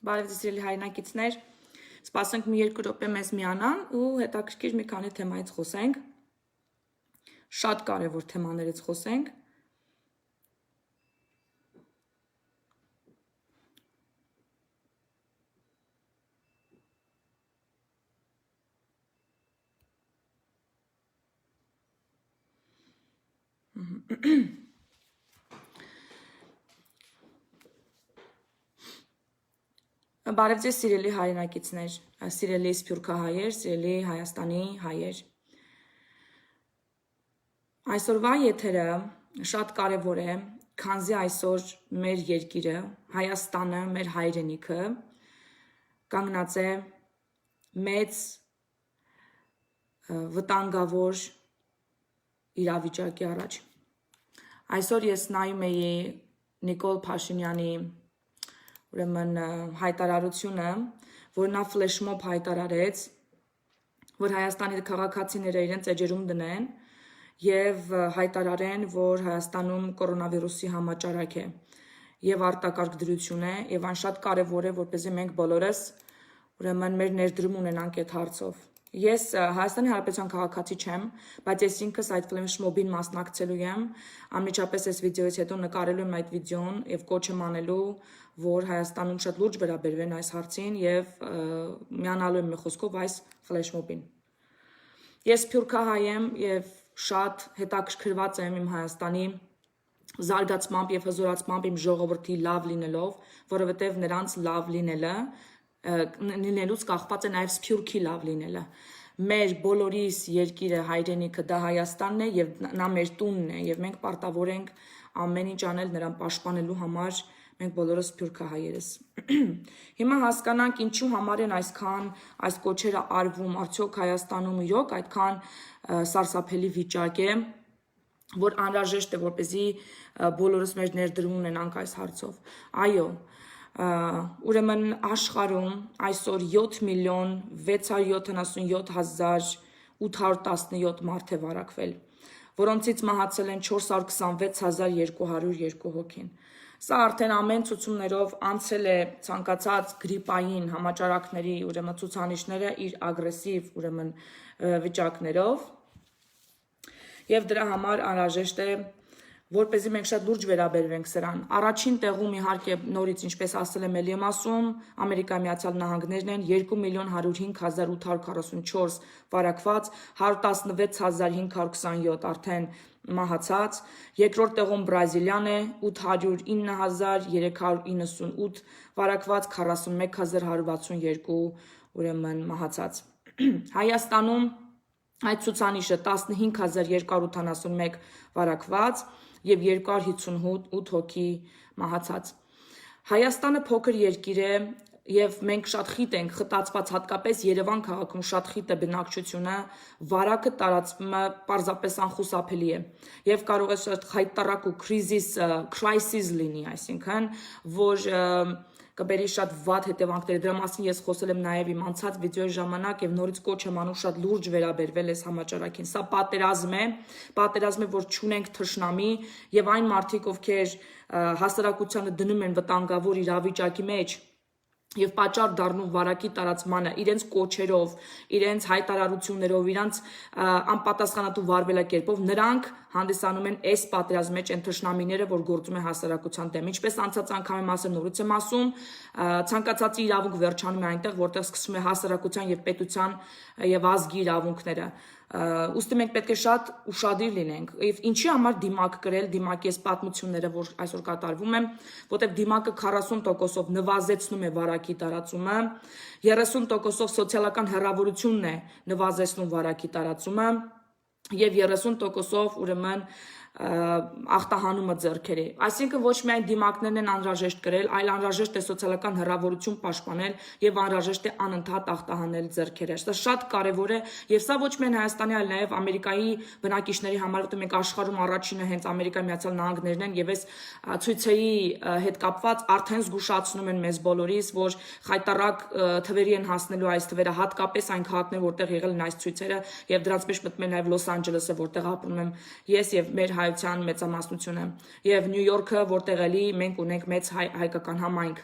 Բարև ձեզ սիրելի հայրենակիցներ, սպասենք մի 2 րոպե մեզ միանան ու հետաքրքիր մի քանի թեմայից խոսենք, շատ կարևոր թեմաներից խոսենք, Բարև ձեզ սիրելի հայրենակիցներ, սիրելի սփյուռքահայեր, սիրելի Հայաստանի հայեր։ Այսօրվա եթերը շատ կարևոր է, քանզի այսօր մեր երկիրը, Հայաստանը, մեր հայրենիքը կանգնած է մեծ վտանգավոր իրավիճակի առաջ։ Այսօր ես նայում էի Նիկոլ Փաշինյանի ուրեմն հայտարարությունը, որ նա ֆլեշմոբ հայտարարեց, որ Հայաստանի քաղաքացիները իրենց էջերում դնեն եւ հայտարարեն, որ Հայաստանում կորոնավիրուսի համաճարակ է եւ արտակարգ դրություն է եւ այն շատ կարեւոր է, որպեսզի մենք բոլորս ուրեմն մեր ներդրում ունենանք այդ հարցով։ Ես Հայաստանի Հանրապետության քաղաքացի չեմ, բայց ես ինքս այդ ֆլեշմոբին մասնակցելու եմ, անմիջապես այս վիդեոից հետո նկարելու եմ այդ վիդեոն եւ կոչ եմ անելու, որ Հայաստանում շատ լուրջ վերաբերվեն այս հարցին եւ միանալու եմ մի խոսքով այս ֆլեշմոբին։ Ես սփյուռքահայ եմ եւ շատ հետաքրքրված եմ իմ Հայաստանի զարգացմամբ եւ հզորացմամբ իմ ժողովրդի լավ լինելով, որովհետեւ նրանց լավ լինելուց կախված է նաեւ սփյուռքի լավ լինելը։ Մեր բոլորիս երկիրը, հայրենիքը դա Հայաստանն է եւ նա մեր տունն է եւ մենք պարտավոր ենք ամեն ինչ անել նրան պաշտպանելու համար, մենք բոլորս սփյուռքահայերս։ Հիմա հասկանանք ինչու համար են այսքան այս կոչերը արվում, արդյոք Հայաստանում իրոք այդքան սարսափելի վիճակ է, որ անհրաժեշտ է, որպեսզի բոլորս մեր ներդրում ունենանք այս հարցով։ Այո, ուրեմն աշխարհում այսօր 7,677,817 մարդ է վարակվել, որոնցից մահացել են 426,202 հոգին։ Սա արդեն ամեն ցուցումներով անցել է ցանկացած գրիպային համաճարակների ուրեմն ցուցանիշները իր ագրեսիվ ուրեմն վիճակներով եւ դրա համար անհրաժեշտ է որպեսզի մենք շատ լուրջ վերաբերվենք սրան։ Առաջին տեղում իհարկե նորից ինչպես ասել եմ ելի եմ ասում, Ամերիկայի Միացյալ Նահանգներն են 2,105,844 վարակված, 116,527 արդեն մահացած, երկրորդ տեղում Բրազիլիան է 809,398 վարակված, 41,162 ուրեմն մահացած։ Հայաստանում այդ ցուցանիշը 15,281 վարակված եւ 258 հոգի մահացած։ Հայաստանը փոքր երկիր է եւ մենք շատ խիտ ենք խտացված, հատկապես Երևան քաղաքում շատ խիտ է բնակչությունը, վարակը տարածումը պարզապես անխուսափելի է եւ կարող է շատ խայտարակ ու crisis լինի, այսինքն որ կբերի շատ վատ հետևանքներ։ Դրա մասին ես խոսել եմ նաև իմ անցած վիդեոյի ժամանակ եւ նորից կոչ եմ անում շատ լուրջ վերաբերվել այս համաճարակին։ Սա պատերազմ է, որ չունենք թշնամի եւ այն մարդիկ, ովքեր հասարակությանը դնում են վտանգավոր իրավիճակի մեջ եւ պատճառ դառնում վարակի տարածմանը իրենց կոչերով, իրենց հայտարարություններով, իրենց անպատասխանատու վարվելակերպով, նրանք հանդիսանում են այս պատերազմի մեջ այն թշնամիները, որ գործում է հասարակության դեմ։ Ինչպես անցած անգամ եմ ասել, նորից եմ ասում, ցանկացածի իրավունք վերջանում է այնտեղ, որտեղ սկսում է հասարակության եւ պետության եւ ազգի իրավունքները։ Ուստի մենք պետք է շատ ուշադիր լինենք։ Եվ ինչի համար դիմակ կրել, դիմակի այս պատմությունները, որ այսօր կատարվում են, որտեղ դիմակը 40%-ով նվազեցնում է վարակի տարածումը, 30%-ով սոցիալական հեռավորությունն է նվազեցնում վարակի տարածումը եւ 30%-ով ուրեմն ախտահանումը ձեռքերի։ Այսինքն ոչ միայն դիմակներն են անհրաժեշտ կրել, այլ անհրաժեշտ է սոցիալական հեռավորություն պաշտպանել եւ անհրաժեշտ է անընդհատ ախտահանել ձեռքերը։ Սա շատ կարեւոր է եւ սա ոչ միայն Հայաստանի, այլ նաեւ Ամերիկայի բնակիչների համար, որտեղ մենք աշխարհում առաջինը հենց Ամերիկայի Միացյալ Նահանգներն են եւ այս ցույցերի հետ կապված արդեն զգուշացնում են մեզ բոլորիս, որ խայտարակ թվերի են հասնելու այս թվերը, հատկապես այն քաղաքներ, որտեղ եղել են այս ցույցերը եւ դրանց մեջ մտնում է նաեւ Լոս Անջելեսը, որտեղ ապրում եմ ես եւ մեր հայության մեծամասնությունը եւ Նյու Յորքը, որտեղ էլի մենք ունենք մեծ հայկական համայնք։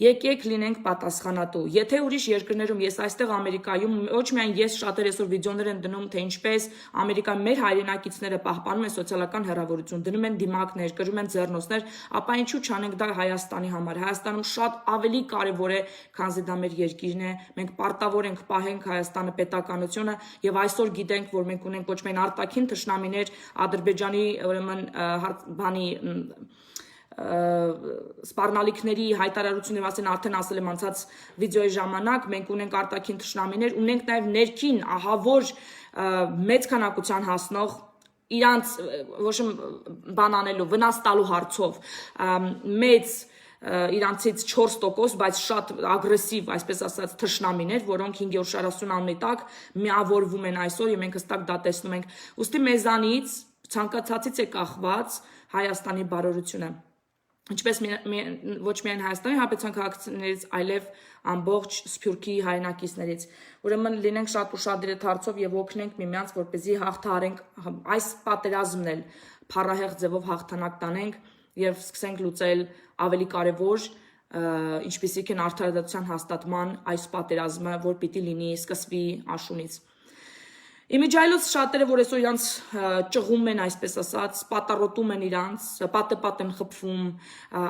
Եկեք լինենք պատասխանատու։ Եթե ուրիշ երկրներում, ես այստեղ Ամերիկայում, ոչ միայն ես շատեր այսօր վիդեոներ են դնում, թե ինչպես Ամերիկայում մեր հայրենակիցները պահպանում են սոցիալական հեռավորություն, դնում են դիմակներ, կրում են ձեռնոցներ, ապա ինչու չանենք դա Հայաստանի համար։ Հայաստանում շատ ավելի կարևոր է, քանզի դա մեր երկիրն է։ Մենք պարտավոր ենք պահենք Հայաստանը պետականությունը եւ այսօր գիտենք, որ մենք ունենք ոչ միայն արտաքին թշնամիներ, Ադրբեջանի, ուրեմն բանի սպառնալիքների հայտարարություն եւ ասեն արդեն ասել եմ անցած վիդեոյի ժամանակ մենք ունենք արտաքին թշնամիներ, ունենք նաեւ ներքին ահավոր մեծ քանակության հասնող իրանց ոչ բան անելու վնաս տալու հարցով մեծ իրանցից 4%, բայց շատ ագրեսիվ, այսպես ասած, թշնամիներ, որոնք 540 անունի տակ միավորվում են այսօր եւ մենք հստակ դա տեսնում ենք։ Ուստի մեզանից ցանկացածից է կախված Հայաստանի բարօրությունը։ Ինչպես ոչ միայն Հայաստանի Հանրապետության քաղաքացիներից, այլև ամբողջ Սփյուռքի հայրենակիցներից։ Ուրեմն լինենք շատ ուշադիր այդ հարցով եւ օգնենք միմյանց, որպեսզի հաղթահարենք այս պատերազմն էլ փառահեղ ձևով հաղթանակ տանենք եւ սկսենք լուծել ավելի կարեւոր ինչպիսիք են արդարադատության հաստատման այս պատերազմը, որ պիտի լինի սկսվի աշունից։ Իմիջայլոց շատերը, որ այսօր իրանց ճղում են, այսպես ասած, պատառոտում են իրանց, պատեպատ են խփվում,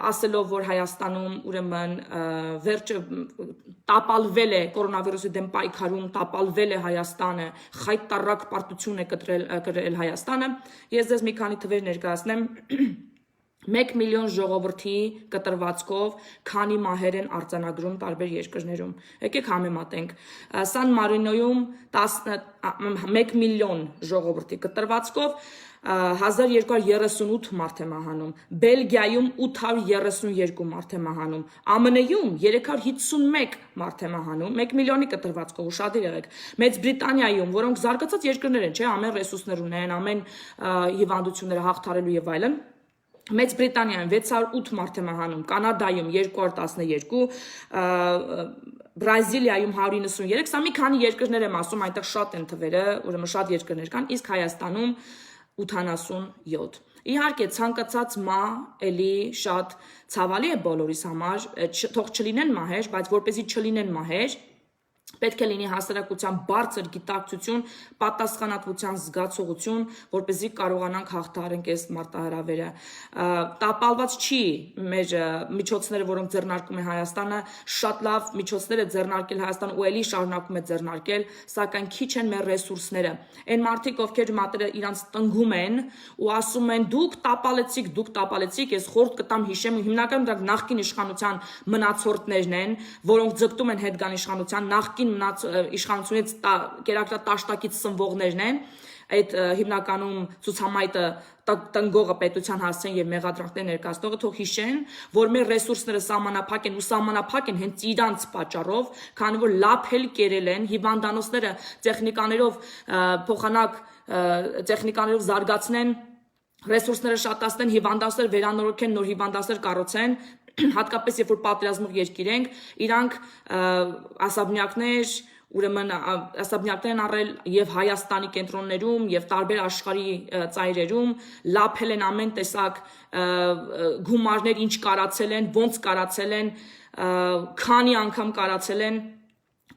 ասելով, որ Հայաստանում ուրեմն վերջը տապալվել է կորոնավիրուսի դեմ պայքարում, տապալվել է Հայաստանը, խայտառակ պարտություն է կրել Հայաստանը։ Ես ձեզ մի քանի թվեր ներկայացնեմ։ 1 միլիոն ժողովրդի կտրվածքով քանի մահեր են արձանագրում տարբեր երկրներում։ Եկեք համեմատենք։ Սան Մարինոյում 1 միլիոն ժողովրդի կտրվածքով 1238 մարդ է մահանում, Բելգիայում 832 մարդ է մահանում, ԱՄՆ-ում 351 մարդ է մահանում, 1 միլիոնի կտրվածքով, ուշադիր եղեք, Մեծ Բրիտանիայում, որոնք զարգացած երկրներ են, չէ, ամեն ռեսուրսներ ունեն, ամեն հիվանդությունները հաղթարելու եւ այլն, Մեծ Բրիտանիայում 608 մարդ է մահանում, Կանադայում 212, Բրազիլիայում 193, սա մի քանի երկրներ եմ ասում, այնտեղ շատ են թվերը, ուրեմն շատ երկրներ կան, իսկ Հայաստանում 87։ Իհարկե ցանկացած մահ էլի շատ ցավալի է բոլորիս համար, թող չլինեն մահեր, բայց որպեսզի չլինեն մահեր, պետք է լինի հասարակության բարձր գիտակցություն, պատասխանատվության զգացողություն, որպեսզի կարողանանք հաղթահարենք այս մարտահրավերը։ Տապալված չի մեր միջոցները, որոնք ձեռնարկում է Հայաստանը, շատ լավ միջոցներ է ձեռնարկել Հայաստանը ու էլի շարունակում է ձեռնարկել, սակայն քիչ են մեր ռեսուրսները։ Այն մարդիկ, ովքեր մատերը իրանց տնգում են ու ասում են դուք տապալեցիք, ես խորտ կտամ հիշեմ, հիմնականում դրանք նախկին իշխանության մնացորդներն են, որոնք ձգտում են հետգան իշխանության, նախկին իշխանությունից կերակրատաշտակից սնվողներն են, այդ հիմնականում ցուցամայտը տնգողը պետության հասցեն եւ մեղադրանքներ ներկայացնողը թող հիշեն, որ մեր ռեսուրսները սահմանափակ են ու սահմանափակ են հենց իրանց պատճառով, քանի որ լափել կերել են հիվանդանոցները տեխնիկաներով փոխանակ տեխնիկաներով զարգացնեն, ռեսուրսները շատացնեն, հիվանդանոցներ վերանորոգեն, նոր հիվանդանոցներ կառուցեն, հատկապես երբ որ պատերազմող երկիր ենք, իրանք ասաբնյակներ, ուրեմն ասաբնյակներ են առել եւ Հայաստանի կենտրոններում եւ տարբեր աշխարհի ծայրերում, լափել են ամեն տեսակ գումարներ, ինչ կարացել են, ոնց կարացել են, քանի անգամ կարացել են,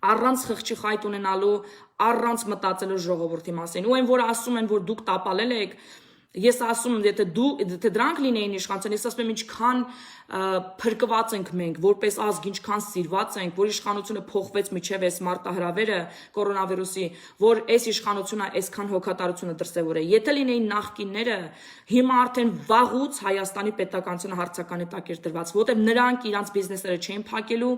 առանց խղճի խայտ ունենալու, առանց մտածելու ժողովրդի մասին։ Ու այն, որ ասում են, որ դուք տապալել եք, Ես ասում եմ, եթե դրանք լինեին իշխանության, ես ասում եմ ինչքան փրկված ենք մենք, որպես ազգ, ինչքան սիրված ենք, որ իշխանությունը փոխվեց միջև այս մարտահրավերը կորոնավիրուսի, որ այս իշխանությունը այսքան հոգատարությունը դրսևորե։ Եթե լինեին նախկինները, հիմա արդեն վաղուց Հայաստանի պետականությունը հարցականի տակ էր դրված, որտեղ նրանք իրանց բիզնեսները չէին փակելու,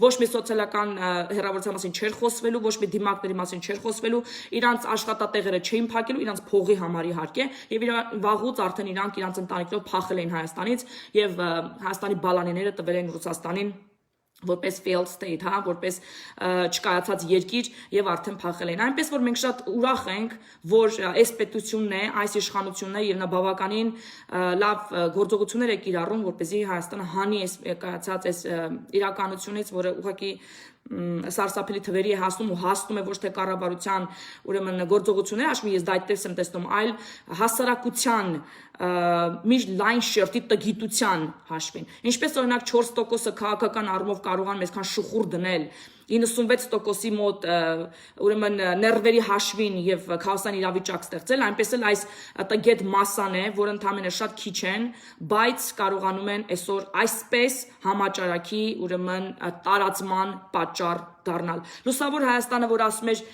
ոչ մի սոցիալական հեռավորության մասին չէր խոսվելու, ոչ մի դիմակների մասին չէր խոսվելու, իրանց աշխատատեղերը չէին փակելու, իրանց փողի համար իհարկե, եւ վաղուց արդեն իրանք իրանց ընտանիքներով փախել էին Հայաստանից եւ Հայաստանի բալանիները տվել են Ռուսաստանին որպես failed state, հա, որպես չկայացած երկիր եւ արդեն փախել են։ Այնպես որ մենք շատ ուրախ ենք, որ այս պետությունն է, այս իշխանությունն է եւ նա բավականին լավ գործողություններ է կիրառում, որպեսզի Հայաստանը հանի այս կայացած այս իրականությունից, որը ուղղակի սարսափելի թվերի է հասնում ու հասնում է ոչ թե կառավարության ուրեմն գործողություններ, ասում ես դա այդպես եմ տեսնում, այլ հասարակության մի լայն շերտի տգիտության հաշվին։ Ինչպես օրինակ 4%-ը քաղաքական առումով կարող են այսքան շուխուր դնել 96%-ի մոտ ուրեմն ներվերի հաշվին եւ քաոսային իրավիճակ ստեղծել, այնպես էլ այս տգետ մասան է, որ ընդհանրապես շատ քիչ են, բայց կարողանում են այսօր այսպես համաճարակի ուրեմն տարածման պատճառ դառնալ։ Լուսավոր Հայաստանը, որ ասում էր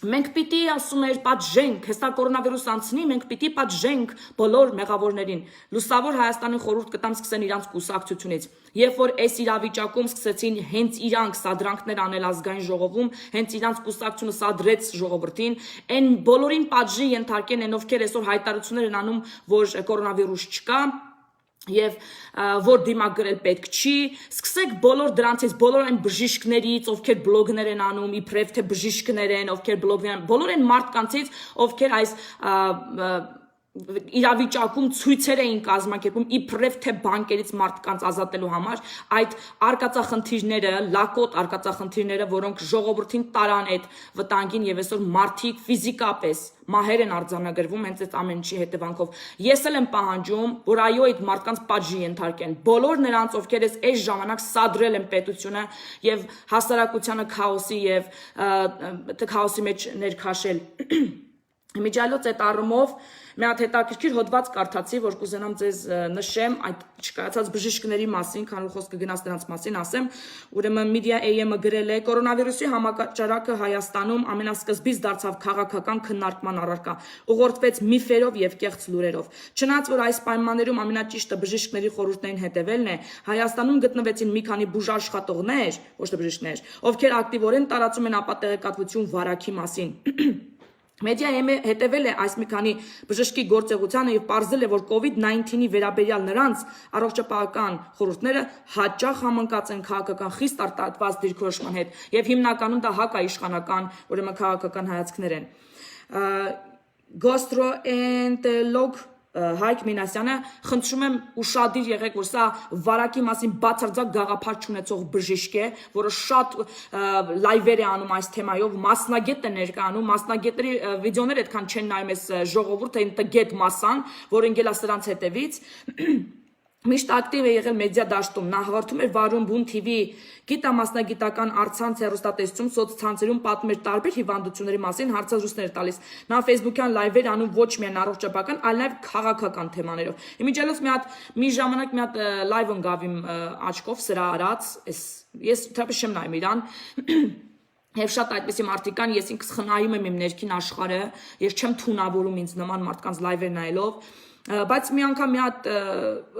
մենք պիտի ասում էր պատժենք, հեսա կորոնավիրուս անցնի, մենք պիտի պատժենք բոլոր մեղավորներին։ Լուսավոր Հայաստանի խորհուրդ կտամ սկսեն իրանց կուսակցությունից։ Երբ որ այս իրավիճակում սկսեցին հենց իրանք սադրանքներ անել ազգային ժողովում, հենց իրանց կուսակցությունը սադրեց ժողովրդին, այն բոլորին պատժի ենթարկեն են, ովքեր այսօր հայտարարություններ են անում, որ կորոնավիրուս չկա, եւ որ դիմակ գրել պետք չի, սկսեք բոլոր դրանցից, բոլոր այն բժիշկներից, ովքեր բլոգներ են անում, իբրև թե բժիշկներ են, ովքեր բլոգներ են, բոլոր այն մարդկանցից, ովքեր այս իրավիճակում ցույցեր էին կազմակերպում իբրև թե բանկերից մարդկանց ազատելու համար, այդ արկածախնդիրները, լակոտ արկածախնդիրները, որոնք ժողովրդին տարան այդ վտանգին եւ այսօր մարդիկ ֆիզիկապես մահեր են արձանագրվում հենց այդ ամեն ինչի հետևանքով։ Ես էլ եմ պահանջում, որ այո, այդ մարդկանց պատժի ենթարկեն բոլոր նրանց, ովքեր այս ժամանակ սադրել են պետությունը եւ հասարակությանը քաոսի եւ քաոսի մեջ ներքաշել։ Իմիջիալոց այդ առումով մի հատ հետաքրքիր հոդված կարդացի, որ կուզենամ ձեզ նշեմ այդ չկայացած բժիշկների մասին, քան որ խոսքը գնաց դրանց մասին, ասեմ, ուրեմն Media AM-ը գրել է կորոնավիրուսի համաճարակը Հայաստանում ամենասկզբից դարձավ քաղաքական քննարկման առարկա, ուղղորդվեց միֆերով եւ կեղծ լուրերով։ Չնայած որ այս պայմաններում ամենաճիշտը բժիշկների խորհուրդներին հետևելն է, Հայաստանում գտնվեցին մի քանի բուժաշխատողներ, ոչ թե բժիշկներ, ովքեր ակտիվորեն տարածում են ապատեղեկատվություն վարակի մասին։ Մեդիա AM-ը հետևել է այս մի քանի բժշկի գործողությանը եւ պարզել է, որ COVID-19-ի վերաբերյալ նրանց առողջապահական խորհուրդները հաճախ համընկած են քաղաքական խիստ արտահայտված դիրքորոշման հետ եւ հիմնականում դա հակաիշխանական, ուրեմն քաղաքական հայացքներ են։ Գաստրոենտերոլոգ Հայկ Մինասյանը խնդրում եմ ուշադիր եղեք, որ սա վարակի մասին բացարձակ գաղափար չունեցող բժիշկ է, որը շատ լայվեր է անում այս թեմայով, մասնագետ է ներկայանում, մասնագետների վիդեոներ այդքան չեն նայում այս ժողովուրդը, այն տգետ մասան, որ ընկել է սրանց հետևից։ Միշտ ակտիվ է եղել մեդիա դաշտում, նա հաղորդում էր Վարուն Բուն TV գիտամասնագիտական առցանց հեռուստատեսություն սոցցանցերում պատմեր տարբեր հիվանդությունների մասին հարցազրույցներ տալիս։ Նա Facebook-յան լայվեր անում ոչ միայն առողջապահական, այլ նաև քաղաքական թեմաներով։ Իմիջիալոց մի ժամանակ մի հատ լայվ ընկավ իմ աչքով սրա արած, ես թեպետ չեմ նայում իրան։ Եվ շատ այդպիսի մարդիկ կան, ես ինքս խնայում եմ իմ ներքին աշխարհը, ես չեմ թունավորում ինձ նման մարդկանց լայվեր նայելով, բայց մի անգամ մի հատ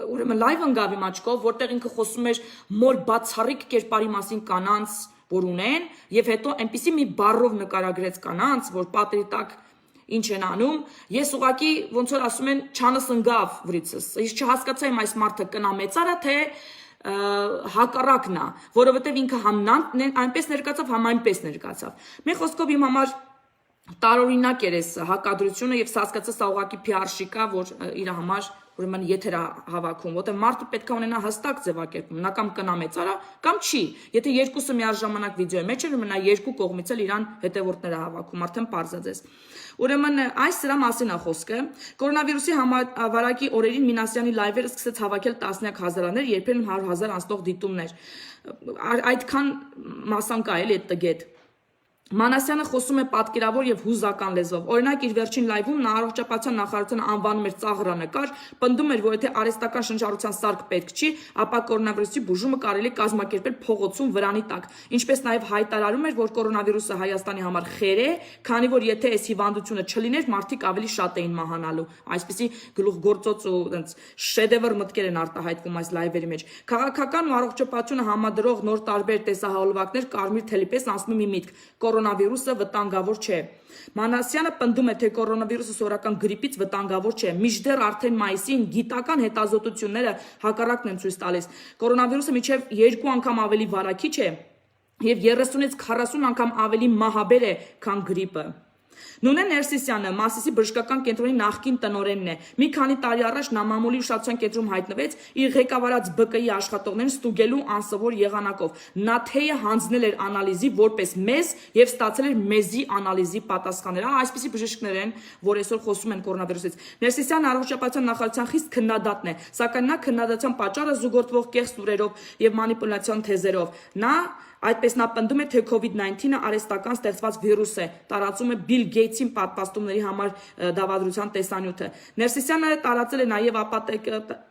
ուրեմն լայվ ընկավ իմ աչքով, որտեղ ինքը խոսում էր մոր բացառիկ կերպարի մասին կանանց, որ ունեն, եւ հետո այնպիսի մի բառով նկարագրեց կանանց, որ պատերի տակ ինչ են անում, ես ուղղակի ոնց որ ասում են չանս ընկավ վրիցս, ես չհասկացա իմ այս մարդը կնամեծարա թե հակառակն է, որովհետև ինքը համ այնպես ներկայացավ, համ այնպես ներկայացավ։ Մի խոսքով իմ համար տարօրինակ էր այս հակադրությունը եւ հասկացա սա ուղղակի PR շիկ է, որ իր համար ուրեմն եթեր հավաքում, որտեղ մարդը պետք է ունենա հստակ ձևակերպում, նա կամ կնամեծարա, կամ չի։ Եթե երկուսը միաժամանակ վիդեոյի մեջ են, ուրեմն նա երկու կողմից էլ իրան հետևորդներ է հավաքում, արդեն պարզած է։ Ուրեմն այս սրա մասին է խոսքը։ Կորոնավիրուսի համավարակի օրերին Մինասյանի լայվերը սկսեց հավաքել տասնյակ հազարաներ, երբեմն 100,000 անցնող դիտումներ։ Այդքան մասան կա էլի այդ տգետ։ Մանասյանը խոսում է պատկերավոր եւ հուզական լեզվով։ Օրինակ իր վերջին լայվում նա առողջապահության նախարարությունը անվանում էր ծաղրանկար, պնդում էր, որ եթե արհեստական շնչառության սարք պետք չի, ապա կորոնավիրուսի բուժումը կարելի կազմակերպել փողոցում վրանի տակ։ Ինչպես նաեւ հայտարարում էր, որ կորոնավիրուսը Հայաստանի համար խեր է, քանի որ եթե այս հիվանդությունը չլիներ, մարդիկ ավելի շատ էին մահանալու։ Այսպիսի գլուխգործոց ու այնց շեդևր մտքեր են արտահայտվում այս լայվերի մեջ։ Քաղաքական ու առողջապահությունը համադրող նոր տարբեր տեսահոլովակներ կարմիր թելի պես անցնում մի միտք։ Կորոնավիրուսը վտանգավոր չէ։ Մանասյանը պնդում է, թե կորոնավիրուսը սովորական գրիպից վտանգավոր չէ։ Մինչդեռ արդեն մայիսին գիտական հետազոտությունները հակառակն են ցույց տալիս։ Կորոնավիրուսը մինչև 2 անգամ ավելի վարակիչ է եւ 30-ից 40 անգամ ավելի մահաբեր է, քան գրիպը։ Նունե Ներսիսյանը Մասիսի բժշկական կենտրոնի նախկին տնօրենն է։ Մի քանի տարի առաջ նա մամուլի ուշադրության կենտրոնում հայտնվեց իր ղեկավարած ԲԿ-ի աշխատողներին ստուգելու անսովոր եղանակով։ Նա թեյը հանձնել էր անալիզի որպես մեզ եւ ստացել էր մեզի անալիզի պատասխաններ։ Այսպիսի բժիշկներ են, որ այսօր խոսում են կորոնավիրուսից։ Ներսիսյանը առողջապահության նախարարության խիստ քննադատն է, սակայն նա քննադատության պատճառը զուգորդվող կեղծ լուրերով եւ մանիպուլյացիոն թեզերով։ Այդպես նա պնդում է, թե COVID-19-ը արհեստական ստեղծված վիրուս է, տարածում է Բիլ Գեյթսին պատվաստումների համար դավադրության տեսանյութը։ Ներսիսյանը տարածել է նաև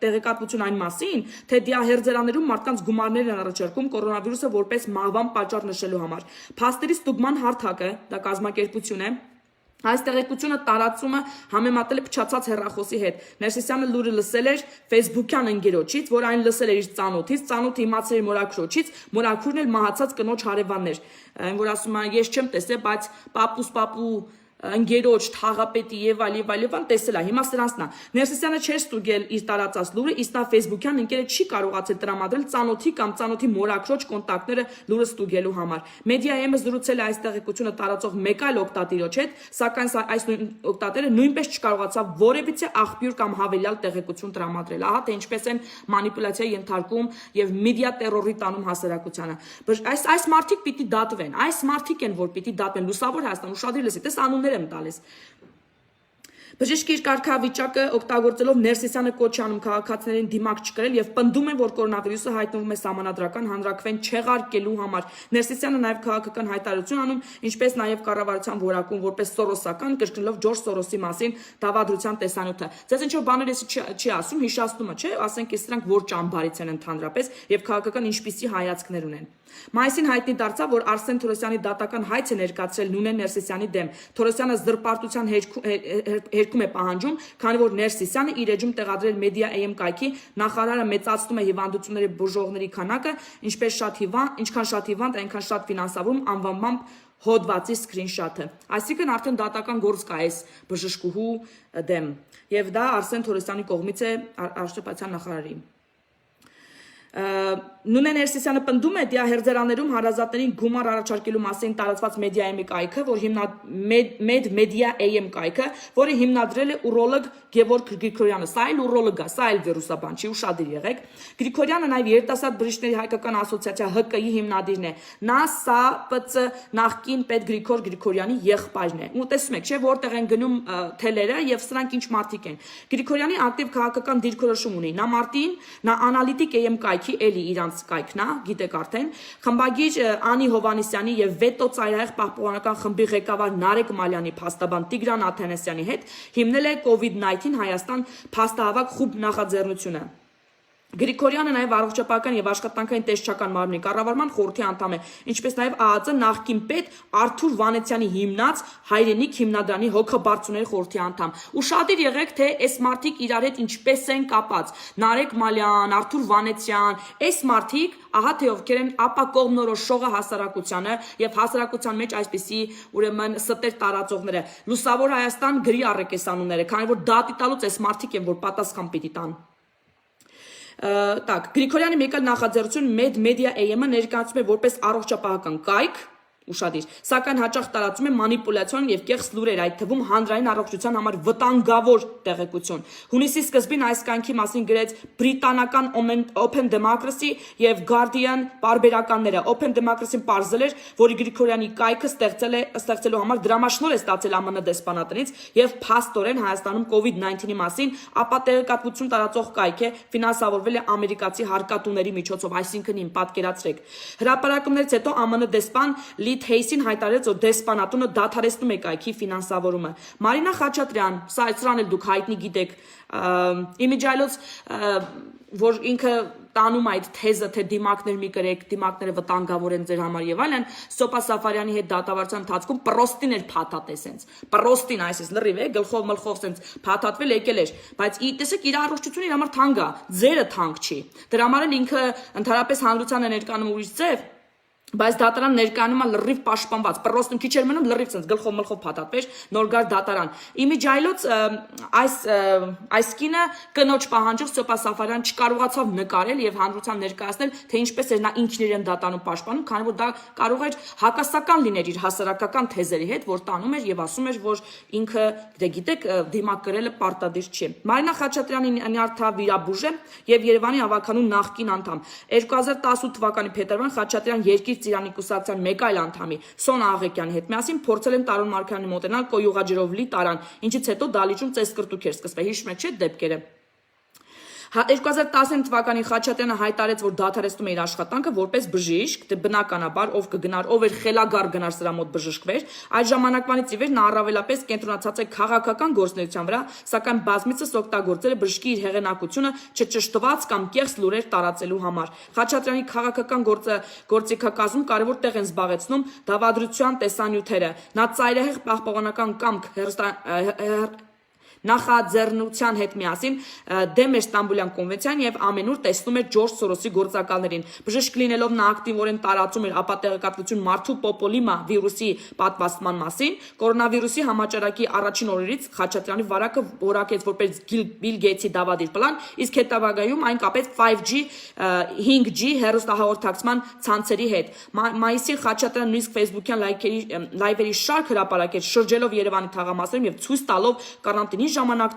տեղեկատվություն այն մասին, թե դիահերձերաներում մարդկանց գումարներ են առաջարկում կորոնավիրուսը որպես մահվան պատճառ նշելու համար։ Փաստերի ստուգման հարթակը, դա կազմակերպություն է, այս տեղեկությունը տարածումը համեմատել է փչացած հեռախոսի հետ։ Ներսիսյանը լուրը լսել էր Facebook-յան ընկերոջից, որ այն լսել էր իր ծանոթից, ծանոթը իմացել էր մորաքրոջից, մորաքուրն էլ մահացած կնոջ հարևաններ, այն որ ասում է ես չեմ տեսել, բայց պապու ընկերոջ, թաղապետի եւ այլն տեսել է։ Հիմա սրանցն է։ Ներսիսյանը չէր ստուգել իր տարածած լուրը, իսկ նա Facebook-յան ընկերը չի կարողացել տրամադրել ծանոթի կամ ծանոթի մորաքրոջ կոնտակտները լուրը ստուգելու համար։ Մեդիա-ը զրուցել է այս տեղեկությունը տարածող մեկ այլ օգտատիրոջ հետ, սակայն այս օգտատերը նույնպես չկարողացավ որևիցե աղբյուր կամ հավելյալ տեղեկություն տրամադրել։ Ահա թե ինչպես են մանիպուլյացիայի ենթարկում եւ մեդիա տերորի տանում հասարակությանը։ Այս մարդիկ պիտի դատվեն։ Այս մարդիկ են, որ պիտի դատվեն։ Լուսավոր Հայաստան ուշադիր լսի, տես անուններ եմ տալիս։ Բժիշկի իր կարգավիճակը օգտագործելով Ներսիսյանը կոչ անում քաղաքացիներին դիմակ չկրել եւ պնդում է, որ կորոնավիրուսը հայտնվում է սահմանադրական հանրաքվեն չեղարկելու համար։ Ներսիսյանը նաեւ քաղաքական հայտարարություն անում, ինչպես նաեւ կառավարության որակում որպես սորոսական, կրկնելով Ջորջ Սորոսի մասին դավադրության տեսանյութը։ Ձեզ ինչ որ բաներ չի ասում, հիշացնում է, չէ՞, ասենք ես սրանք որ ճամբարից են ընդհանրապես եւ քաղաքական ինչպիսի հայացքներ ունեն։ Մայիսին հայտնի դարձավ, որ Արսեն Թորոսյանի դատական հայց է ներկայացրել Նունե Ներսիսյանի դեմ։ Թորոսյանը զրպարտության հերքում է պահանջում, քանի որ Ներսիսյանը իր էջում տեղադրել Media.am կայքի նախարարը մեծացնում է հիվանդությունների բուժողների քանակը, ինչքան շատ հիվանդ, այնքան շատ ֆինանսավորում անվանմամբ հոդվածի սկրինշոթը։ Այսինքն արդեն դատական գործ կա այս բժշկուհու դեմ, եւ դա Արսեն Թորոսյանի կողմից է առողջապահության նախարարի։ Նունե Ներսիսյանը պնդում է դիահերձերաներում հարազատներին գումար առաջարկելու մասին տարածված Media.am կայքը, որ Media.am կայքը, որը հիմնադրել է ուրոլոգ Գևորգ Գրիգորյանը։ Սա էլ ուրոլոգ է, սա էլ վիրուսաբան չի, ուշադիր եղեք։ Գրիգորյանը նաև երիտասարդ բժիշկների հայկական ասոցիացիա ՀԿ-ի հիմնադիրն է։ Նա ՍԱՊՑ նախկին պետ Գրիգոր Գրիգորյանի եղբայրն է։ Ու տեսնում եք, չէ, որտեղ են գնում թելերը եւ սրանք ինչ մարդիկ են։ Գրիգորյանի ակտիվ քաղաքական դիրքորոշում ունի։ Նա Մարտին, նա Analytic.am կայքի էլի իրանց կայքն է, գիտեք արդեն, խմբագիր Անի Հովանեսյանի եւ Վետո ծայրահեղ պահպանական խմբի ղեկավար Նարեկ Մալյանի փաստաբան Տիգրան Աթանասյանի հետ հիմնել է COVID-19 Հայաստան փաստահավաք խումբ նախաձեռնությունը։ Գրիգորյանը նաև առողջապահական եւ աշխատանքային տեսչական մարմնի կառավարման խորհրդի անդամ է, ինչպես նաև ԱԱԾ նախկին պետ Արթուր Վանեցյանի հիմնած հայրենիք հիմնադրամի հոգաբարձուների խորհրդի անդամ։ Ուշադիր եղեք, թե այս մարդիկ իրար հետ ինչպես են կապած։ Նարեկ Մալյան, Արթուր Վանեցյան, այս մարդիկ, ահա թե ովքեր են ապակողմնորոշողը հասարակությանը եւ հասարակության մեջ այսպիսի ուրեմն ստեր տարածողները։ Լուսավոր Հայաստան գրի առեկեսանունները, քանի որ դատի տալուց այս մարդիկ են, որ պատասխան պիտի տան։ Գրիգորյանի մեկ այլ նախաձեռնություն Media.am-ը ներկայացում է որպես առողջապահական կայք, ուշադիր, սակայն հաճախ տարածում է մանիպուլյացիոն եւ կեղծ լուրեր, այդ թվում հանրային առողջության համար վտանգավոր տեղեկություն։ Հունիսի սկզբին այս կայքի մասին գրեց բրիտանական Open Democracy եւ Guardian պարբերականները։ Open Democracy-ն պարզել էր, որ Գրիգորյանի կայքը ստեղծելու համար դրամաշնոր է ստացել ԱՄՆ դեսպանատնից եւ փաստորեն Հայաստանում COVID-19-ի մասին ապատեղեկատվություն տարածող կայք է, ֆինանսավորվել է ամերիկացի հարկատուների միջոցով, այսինքն իմ պատկերացրեք։ Հրապարակումներից հետո ԱՄՆ դեսպան Լի David Hayes-ին հայտարարեց, որ դեսպանատունը դադարեցնում է կայքի ֆինանսավորումը։ Մարինա Խաչատրյան, սրանել դուք հայտնի գիտեք, իմիջայլոց որ ինքը տանում այդ թեզը, թե դիմակներ մի կրեք, դիմակները վտանգավոր են ձեր համար եւ այլն, Սոպա Սաֆարյանի հետ դատավարության ընթացքում պրոստին էր փաթաթ է սենց։ Պրոստին այսպես լրիվ է, գլխով մլխով սենց փաթաթվել եկել էր, բայց տեսեք իր առողջությունը իր համար թանկ է, ձերը թանկ չի։ Դրա համար էլ ինքը ընդհանրապես հանրությանը ներկանում ուրիշ ձև Բայց դատարան ներկայանում է լրիվ պաշտպանված, պրոստն քիչ էր մնում լրիվ ցած գլխով մլխով փաթաթվեր, նոր գար դատարան։ Իմիջայլոց այս կինը կնոջ պահանջով Սոպա Սաֆարյան չկարողացավ նկարել եւ հանրության ներկայացնել, թե ինչպես էր նա ինքն իրեն դատանում պաշտպանում, քանի որ դա կարող էր հակասական լիներ իր հասարակական թեզերի հետ, որ տանում էր եւ ասում էր, որ ինքը, գիտեք, դիմակ կրելը պարտադիր չի։ Մարինա Խաչատրյանի նյարդա վիրաբույժ է եւ Երևանի ավականու նախկին անդամ։ 2018 թվականի փետրվարին Խաչատրյան երկիր Ծիրանի կուսակցության մեկ այլ անդամի Սոնա Աղեկյանի հետ միասին փորձել են Տարոն Մարգարյանի մոտենալ կոյուղաջրով լի տարան, ինչից հետո դալիճում ծեսկրտուք էր սկսվել, հիշում եք չէ՞ դեպքերը։ 2015 թվականին Խաչատրյանը հայտարարեց, որ դադարեցնում է իր աշխատանքը որպես բժիշկ, բնականաբար ով կգնար, ով էր խելագար գնար սրա մոտ բժշկվեր, այդ ժամանակվանից ի վեր նա առավելապես կենտրոնացած է քաղաքական գործունեության վրա, սակայն բազմիցս օգտագործել է բժշկի իր հեղինակությունը չճշտված կամ կեղծ լուրեր տարածելու համար։ Խաչատրյանի քաղաքական գործիքակազմում կարևոր տեղ են զբաղեցնում դավադրության տեսանյութերը։ Նա ծայրահեղ պահպանական կամք նախաձեռնության հետ միասին դեմ էր Ստամբուլյան կոնվենցիան եւ ամենուր տեսնում էր Ջորջ Սորոսի գործակալներին։ Բժիշկ լինելով նա ակտիվորեն տարածում էր ապատեղեկատվություն մարդու պոպոլիմա վիրուսի պատվաստման մասին։ Կորոնավիրուսի համաճարակի առաջին օրերից Խաչատրյանի վարակը որակեց որպես Բիլ Գեյթսի դավադիր պլան, իսկ հետագայում այն կապեց 5G, 5G հեռուստահաղորդակցման ցանցերի հետ։ Մայիսին Խաչատրյանը նույնիսկ Facebook-յան լայվերի շարք հրապարակեց, շրջելով Երևանի թաղամասերում եւ ցույց տալով կարանտինի ժամանակ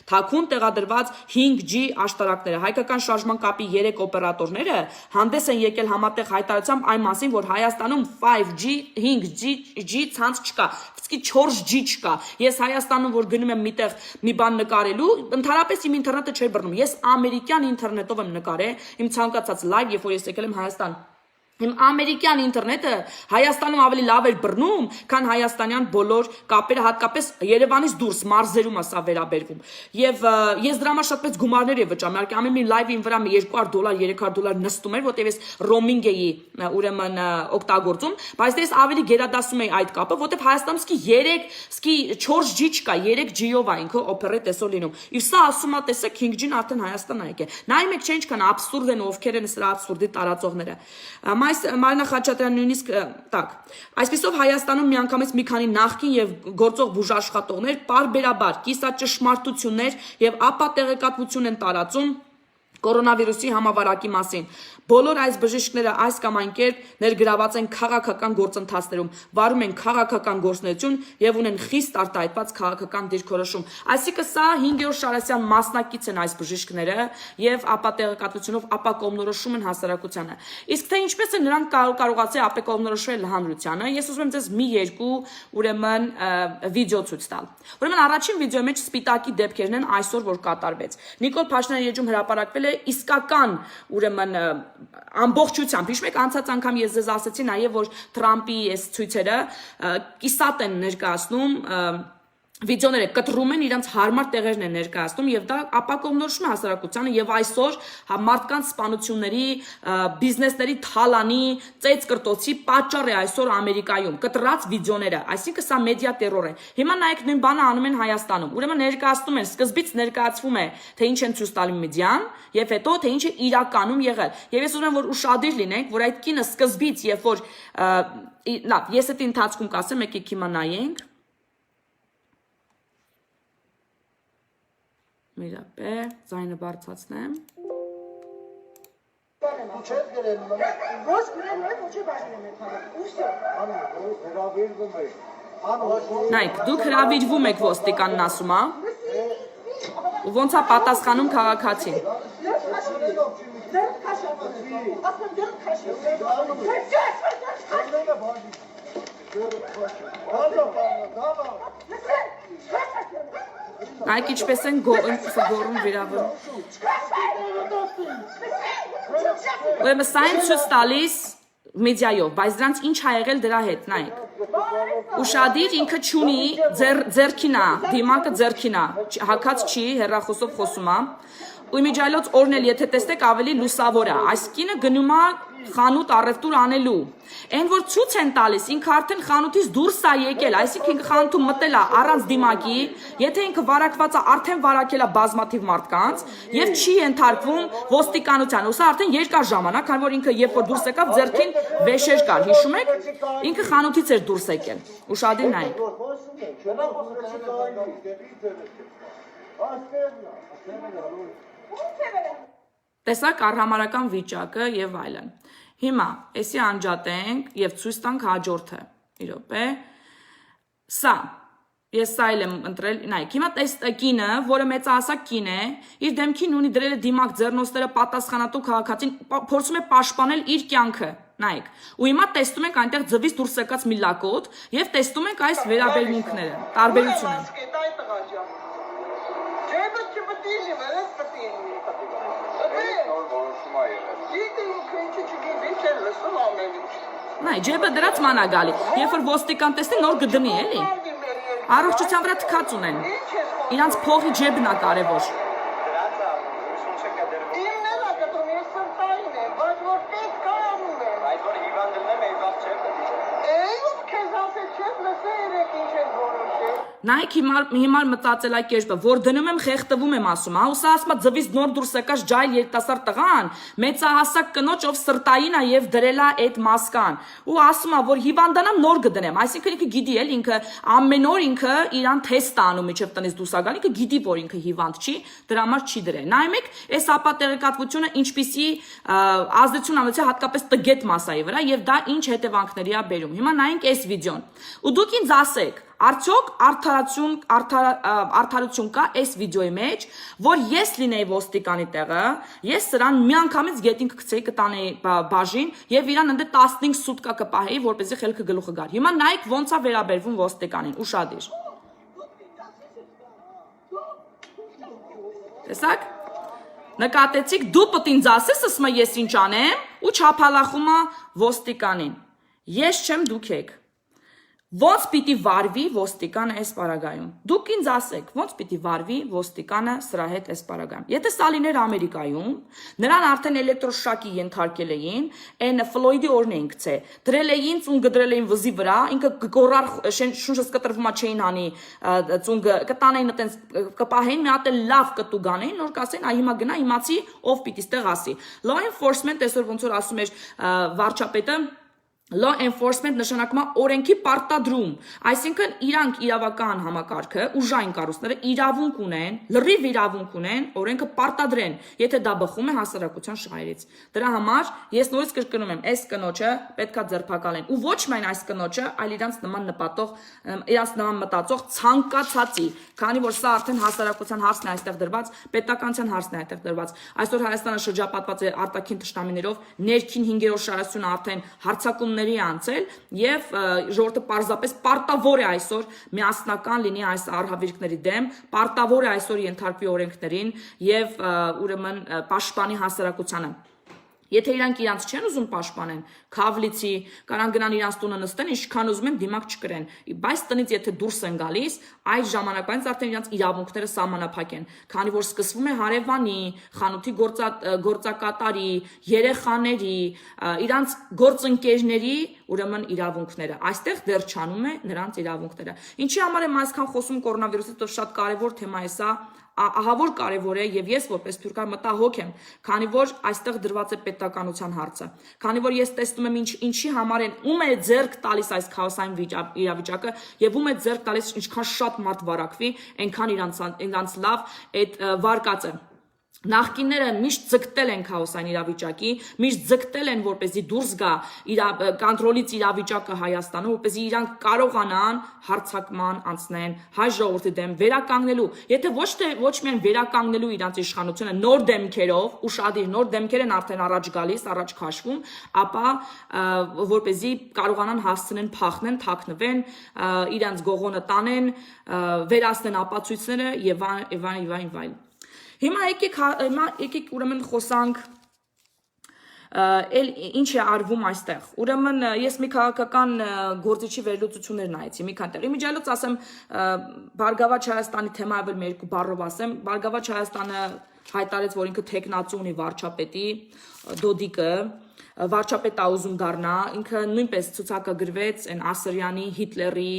թաքուն տեղադրված 5G աշտարակները։ Հայկական շարժման կապի 3 օպերատորները հանդես են եկել համատեղ հայտարարությամբ այն մասին, որ Հայաստանում 5G, 5G ցանց չկա, ֆսկի 4G չկա։ Ես Հայաստանում որ գնում եմ միտեղ մի բան նկարելու, ընդհանրապես իմ ինտերնետը չէր բռնում։ Ես ամերիկյան ինտերնետով եմ նկարել, իմ ցանկացած լայվ, երբ որ ես եկել եմ Հայաստան։ Իմ ամերիկյան ինտերնետը Հայաստանում ավելի լավ էր բռնում, քան հայաստանյան բոլոր կապերը, հատկապես Երևանից դուրս մարզերում է սա վերաբերվում։ Եվ ես դրա համար շատ մեծ գումարներ եմ վճարում, իհարկե ամեն մի լայվին վրա մի $200, $300 նստում էր, որտեղ ես ռոմինգ էի ուրեմն օգտագործում, բայց ես ավելի գերադասում էի այդ կապը, որտեղ Հայաստանում սկի 4G չկա, 3G-ով է ինքը օպերետ էսօր լինում։ Իսկ սա ասում է, տեսեք 5G-ն արդեն Հայաստան է եկել։ Նայում եք, չէ՞ ինչքան աբսուրդ են ովքեր են սրա աբսուրդի տարածողները։ Մարինա Խաչատրյան նույնիսկ տակ։ Այսպիսով Հայաստանում միանգամից մի քանի նախկին եւ գործող բուժաշխատողներ պարբերաբար կիսաճշմարտություններ եւ ապատեղեկատվություն են տարածում կորոնավիրուսի համավարակի մասին։ Բոլոր այս բժիշկները այս կամ այն կերպ ներգրաված են քաղաքական գործընթացներում, վարում են քաղաքական գործունեություն եւ ունեն խիստ արտահայտված քաղաքական դիրքորոշում։ Այսինքն սա 5-րդ Շարասյան մասնակից են այս բժիշկները եւ ապատեղեկատվությունով ապակողմնորոշում են հասարակությանը։ Իսկ թե ինչպես է նրանք կարողացել ապակողմնորոշել հանրությանը, ես ուզում եմ ձեզ մի երկու ուրեմն վիդեո ցույց տալ։ Ուրեմն առաջին վիդեոյի մեջ սպիտակի դեպքերն են այսօր որ կատարվեց։ Նիկոլ Փաշինյանի էջում հրապարակվել է իսկական ուրեմն ամբողջությամբ, հիշում եք անցած անգամ ես ձեզ ասացի նաև որ Թրամփի այս ցույցերը կիսատ են ներկայացնում վիդեոները կտրում են իրենց հարմար տեղերն են ներկայացնում եւ դա ապակողմնորոշում է հասարակությանը եւ այսօր մարդկանց սպանությունների, բիզնեսների թալանի, ծեծկրտոցի պատճառ է այսօր Ամերիկայում կտրած վիդեոները, այսինքն սա մեդիա տերոր է։ Հիմա նայեք նույն բանը անում են Հայաստանում։ Ուրեմն ներկայացնում են, սկզբից ներկայացվում է, թե ինչ են ցույց տալի մեդիան եւ հետո թե ինչ է իրականում եղել։ Եվ ես ուզում եմ որ ուշադիր լինենք, որ այդ կինը սկզբից երբ որ լավ, ես այդ ընթացքում կասեմ, եկեք հիմա նայենք Միրապե, ձայնը բարձրացնեմ։ Նայեք, դուք հրավիրվում եք ոստիկանն ասում, ու ոնց է պատասխանում քաղաքացին։ Նայեք ինչպես են գոռում վիրավորում։ Ուրեմն սա են ցույց տալիս մեդիայով, բայց դրանց ինչ ա եղել դրա հետ, նայեք։ Ուշադիր ինքը չունի ձերքին է, դիմակը ձերքին է, հակած չի, հեռախոսով խոսում է։ Ու իմիջիայլոց օրն էլ եթե տեսնեք ավելի լուսավոր է, այս կինը գնում է խանութ առևտուր անելու։ Այն որ ցույց են տալիս, ինքը արդեն խանութից դուրս է եկել, այսինքն ինքը խանութում մտել է առանց դիմակի, եթե ինքը վարակված է, արդեն վարակել է բազմաթիվ մարդկանց եւ չի ենթարկվում ոստիկանության։ Ուսա արդեն երկար ժամանակ, քանի որ ինքը երբ որ դուրս եկավ, ձեռքին վեշեր կար, հիշում եք։ Ինքը խանութից էր դուրս եկել։ Ուշադիր նայեք։ Տեսակ արհամարական վիճակը եւ այլն։ Հիմա էսի անջատենք եւ ցույց տանք հաջորդը։ Իրոպե։ Սա ես սա եմ ընտրել, նայեք, հիմա կինը, որը մեծահասակ կին է, իր դեմքին ունի դրել է դիմակ ձեռնոցները պատասխանատու քաղաքացին, փորձում է պաշտպանել իր կյանքը, նայեք։ Ու հիմա տեսնում ենք այնտեղ ձվից դուրս եկած մի լակոտ եւ տեսնում ենք այս վերաբերմունքները, տարբերությունը։ Նայ, ջեբը դրած ման է գալի, երբ որ ոստիկան տեսնի նոր գտնի, էլի։ Առողջության վրա թքած ունեն, իրանց փողի ջեբն է կարևոր։ Նայեք հիմար մտածելակերպը, որ դնում եմ խեղտվում եմ ասում, ուսա ասում է ձվից նոր դուրս եկած ջայլ երիտասարդ տղան, մեծահասակ կնոջ ով սրտային է եւ դրել է այդ մասկան, ու ասում է որ հիվանդանամ նոր կդնեմ, այսինքն ինքը գիտի էլ ինքը ամեն օր ինքը իրան թեստ է անում միջև տնից դուրս գալ, ինքը գիտի որ ինքը հիվանդ չի, դրա համար չի դրել։ Նայեք, այս ապատեղեկատվությունը ինչպիսի ազդեցություն ունեցել հատկապես տգետ մասայի վրա եւ դա ինչ հետևանքների է բերում։ Հիմա նայենք այս վիդեոն։ Ու դուք ինձ ասեք, արդյոք արդարություն կա այս վիդեոյի մեջ, որ ես լինեի ոստիկանի տեղը, ես սրան միանգամից գետին կգցեի կտանեի բաժին եւ իրան ընդ 15 սուտկա կպահեի, որպեսզի խելքը գլուխը գար։ Հիմա նայեք ոնց է վերաբերվում ոստիկանին, ուշադիր։ Տեսակ։ Նկատեցիք, դու պետք ինձ ասես, ասում ես ինչ անեմ, ու չափալախում է ոստիկանին։ Ես չեմ, դուք եք։ Ոնց պիտի վարվի ոստիկանը այս պարագայում։ Դուք ինձ ասեք, ոնց պիտի վարվի ոստիկանը սրա հետ այս պարագայում։ Եթե սա լիներ Ամերիկայում, նրան արդեն էլեկտրոշոկի ենթարկել էին, այն Ֆլոյդի օրն էին գցե։ Դրել էին, ծունգը դրել էին վզի վրա, ինքը գորար շունչս կտրվում չէին անի, ծունգը կտանեին այտենց կպահեին, մի հատ լավ կտու գանեին, նոր կասեին, այ հիմա գնա, իմացի ով պիտի ստեղ ասի։ Law enforcement այսօր ոնց որ ասում էր վարչապետը Law enforcement նշանակում է օրենքի պարտադրում, այսինքն իրանք իրավական համակարգը, ուժային կառույցները իրավունք ունեն, լրիվ իրավունք ունեն, օրենքը պարտադրեն, եթե դա բխում է հասարակության շահերից։ Դրա համար ես նորից կրկնում եմ, այս կնոջը պետքա ձերբակալեն, ու ոչ միայն այս կնոջը, այլ իրանց նման մտածող ցանկացածի, քանի որ սա արդեն հասարակության հարցն է այստեղ դրված, պետականության հարցն է այստեղ դրված։ Այսօր Հայաստանը շրջապատված է արտաքին թշնամիներով, ներքին 5-րդ շարասյունը արդեն հարձակում անցել եւ ժողովուրդը պարզապես պարտավոր է այսօր միասնական լինի այս արհավիրքների դեմ, պարտավոր է այսօր ենթարկվի օրենքներին եւ ուրեմն պաշտպանի հասարակությանը։ Եթե իրանք իրանց չեն ուզում պաշտպանեն, քավլիցի, կարան գնան իրանց տունը նստեն, ինչքան ուզում են դիմակ չկրեն, բայց տնից եթե դուրս են գալիս, այդ ժամանակվանից արդեն իրանց իրավունքները սահմանափակ են, քանի որ սկսվում է հարևանի, խանութի գործակատարի, երեխաների, իրանց գործընկերների ուրեմն իրավունքները, այստեղ դեռ չանում է նրանց իրավունքները։ Ինչի համար եմ այսքան խոսում կորոնավիրուսից, որ շատ կարևոր թեմա է սա, ահավոր կարևոր է եւ ես որպես թուրքար մտահոգ եմ, քանի որ այստեղ դրված է պետականության հարցը, քանի որ ես տեսնում եմ ինչի համար են ում է ձեռք տալիս այս քաոսային իրավիճակը եւ ում է ձեռք տալիս ինչքան շատ մարդ վարակվի, այնքան իրանց լավ այդ վարկածը։ Նախկինները միշտ ձգտել են քաոսային իրավիճակի, միշտ ձգտել են որպեսզի դուրս գա կոնտրոլից իրավիճակը Հայաստանում, որպեսզի իրանք կարողանան հարձակման անցնեն հայ ժողովրդի դեմ վերականգնելու, եթե ոչ միայն վերականգնելու իրանց իշխանությունը նոր դեմքերով, ուշադիր նոր դեմքեր են արդեն առաջ գալիս, առաջ քաշվում, ապա որպեսզի կարողանան հասցնեն փախնեն, թաքնվեն, իրանց գողոնը տանեն, վերացնեն ապացույցները եւ այլն։ Հիմա եկեք ուրեմն խոսանք էլ ինչ է արվում այստեղ։ Ուրեմն ես մի քաղաքական գործիչի վերլուծություններ նայեցի մի քանի տեղ։ Իմիջիայլոց ասեմ Բարգավաճ Հայաստանի թեմայով մի երկու բառով ասեմ, Բարգավաճ Հայաստանը հայտարարեց, որ ինքը տեխնացու ունի վարչապետի Դոդիկը, վարչապետը ուզում դառնա, ինքը նույնպես ցուցակագրվեց այն Ասրյանի, Հիտլերի,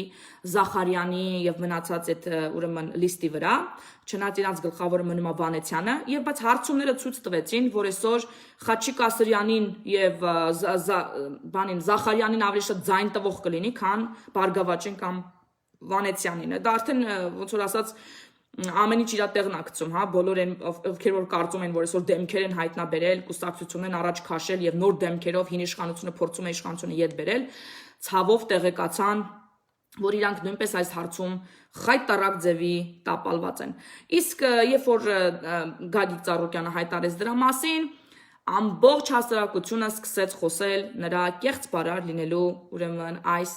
Զախարյանի եւ մնացած այդ ուրեմն լիստի վրա, չնայած իրանց գլխավորը մնում է Վանեցյանը, եւ բայց հարցումները ցույց տվեցին, որ այսօր Խաչիկ Ասրյանին եւ բանին Զախարյանին ավելի շատ ձայն տվող կլինի, քան Բարգավաճին կամ Վանեցյանին։ Դա արդեն ոնց որ ասած ամեն ինչ իր տեղն է գցում, հա, բոլոր այն ովքեր որ կարծում են, որ այսօր դեմքեր են հայտնաբերել, կուսակցությունն առաջ քաշել եւ նոր դեմքերով հին իշխանությունը փորձում է իշխանությունը յետ բերել, ցավով տեղեկացան, որ իրանք նույնպես այս հարցում խայտարակ ձևի տապալված են։ Իսկ երբ որ Գագիկ Ծառուկյանը հայտարարեց դրա մասին, ամբողջ հասարակությունը սկսեց խոսել նրա կեղծ բարար լինելու ուրեմն այս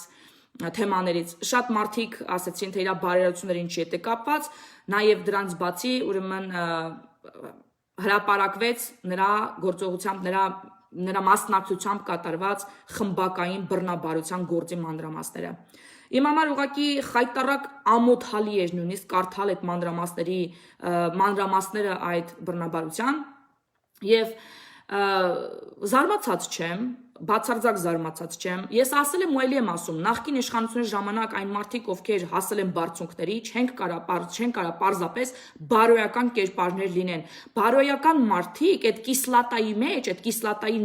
թեմաներից։ Շատ մարդիկ ասացին, թե իր բարերարությունները ինչի հետ է կապված, նաև դրանց բացի ուրեմն հրապարակվեց նրա գործողությամբ, նրա մասնակցությամբ կատարված խմբակային բռնաբարության գործի մանրամասները։ Իմ համար ուղղակի խայտարակ ամոթալի էր նույնիսկ կարդալ այդ մանրամասները այդ բռնաբարության եւ զարմացած չեմ, բացարձակ զարմացած չեմ։ Ես ասել եմ ու էլի եմ ասում, նախկին իշխանությունների ժամանակ այն մարդիկ, ովքեր հասել են բարձունքների, չեն կարա պարզապես բարոյական կերպարներ լինեն։ Բարոյական մարդիկ այդ կիսլատայի մեջ, այդ կիսլատայի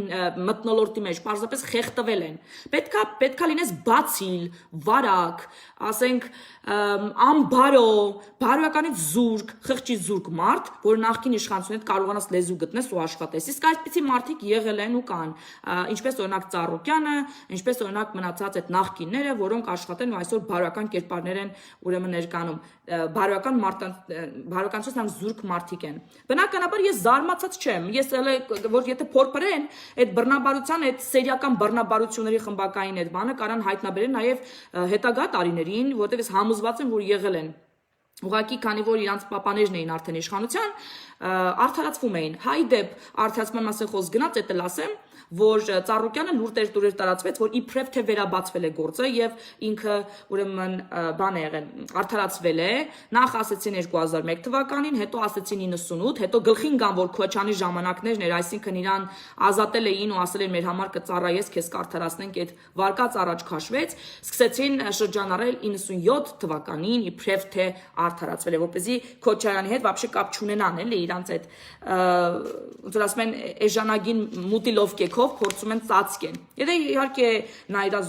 մթնոլորտի մեջ պարզապես խեղդվել են։ Պետքա լինես բացիլ, վարակ, ասենք ամբարո, բարոյականից զուրկ, խղճի զուրկ մարդ, որ նախկին իշխանությունից կարողանաս լեզու գտնես ու աշխատես։ Իսկ այսպիսի մարդիկ եղել են ու կան, ինչպես օրինակ Ծառուկյանը, ինչպես օրինակ մնացած այդ նախկինները, որոնք աշխատեն ու այսօր բարոյական կերպարներ են ուրեմն ներկանում։ Բարոյականից նրանք զուրկ մարդիկ են։ Բնականաբար ես զարմացած չեմ։ Ես որ եթե փորփրեն այդ բռնաբարության, այդ սերիական բռնաբարությունների խմբակային այդ բանը կարան հայտնաբերեն նաև հետագա տարիներին, որտեղ ես համոզված եմ, որ եղել են։ Ուղղակի քանի որ իրանց պապաներն էին արդեն իշխանության, արդարացվում էին։ Հայ դեպ արդարացման մասին խոսք գնաց, դա լասեմ, որ Ծառուկյանը լուր տերտուրեր տարածվեց, որ իբրև թե վերաբացվել է գործը եւ ինքը ուրեմն բան է եղել, արդարացվել է, նախ ասեցին 2001 թվականին, հետո ասեցին 98, հետո գլխին գան, որ Քոչանի ժամանակներն էր, այսինքն իրան ազատել էին ու ասել են մեր համար կծառայես, քեզ կարդարացնենք, այդ վարկած առաջ քաշվեց, սկսեցին շրջանառել 97 թվականին իբրև թե արդարացվել է, որպեսզի Քոչարյանի հետ вообще կապ չունենան, էլի իրանց այդ ոնց ասում են էժանագին մուտիլովկեքով փորձում են ծածկեն։ Եթե իհարկե Նաիրա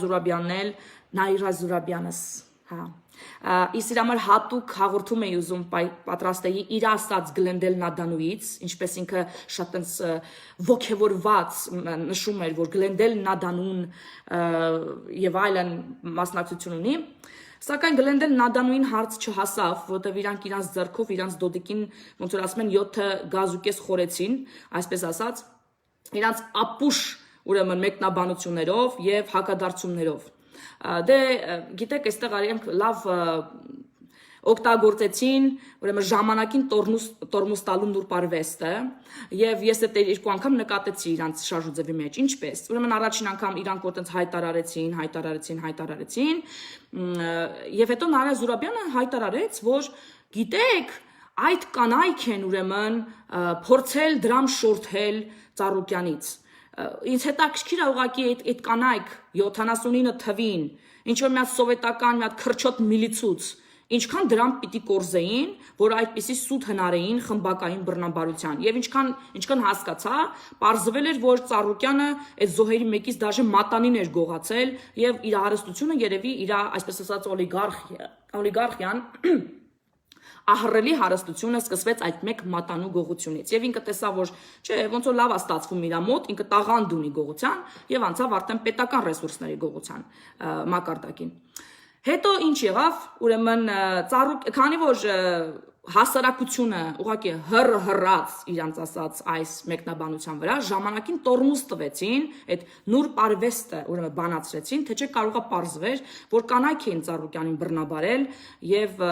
Զուրաբյանս, հա, իսկ իր համար հատուկ հաղորդում էի ուզում պատրաստեի իր ասած Գլենդել Նադանուից, ինչպես ինքը շատ ոգևորված նշում էր, որ Գլենդել Նադանուն եւ այլն մասնակցություն ունի, սակայն Գլենդել Նադանուին հարց չհասավ, որտեղ իրանք իրանց ձեռքով, իրանց դոդիկին, ոնց որ ասում են 7 գազուկես խորեցին, այսպես ասած, իրանց ապուշ ուրեմն մեկնաբանություններով եւ հակադարձումներով։ Դե գիտեք, այստեղ արիենք լավ օգտագործեցին ուրեմն ժամանակին տորմուս տալու նուրբ արվեստը եւ ես այդ երկու անգամ նկատեցի իրանց շարժուձևի մեջ ինչպես ուրեմն առաջին անգամ իրանք որ տենց հայտարարեցին եւ հետո Նաիրա Զուրաբյանը հայտարարեց որ գիտեք այդ կանայք են ուրեմն փորձել դրամ շորթել Ծառուկյանից ինձ հետաքրքիր է ուղղակի այդ կանայք 79 թվին ինչ որ մի հատ սովետական մի հատ քրչոտ միլիցուց ինչքան դրամ պիտի կորզեին, որ այդպիսի սուտ հնարեին խմբակային բռնաբարության եւ ինչքան հասկացա, պարզվել էր, որ Ծառուկյանը այդ զոհերի մեկից դաժե մատանին էր գողացել եւ իր հարստությունը երևի իր այսպես ասած օլիգարխիան ահռելի հարստությունը սկսվեց այդ մեկ մատանու գողությունից եւ ինքը տեսավ որ չէ ոնց որ լավ է ստացվում իր մոտ ինքը տաղանդ ունի գողության եւ անցավ արդեն պետական ռեսուրսների գողության մակարդակին Հետո ինչ եղավ, ուրեմն քանի որ հասարակությունը ուղղակի հռած իրանց ասած այս մեկնաբանության վրա ժամանակին տորմուզ տվեցին, այդ նուրբ արվեստը ուրեմն բանացրեցին, թե չէ կարողա պարզվեր, որ կանայք էին Ծառուկյանին բռնաբարել եւ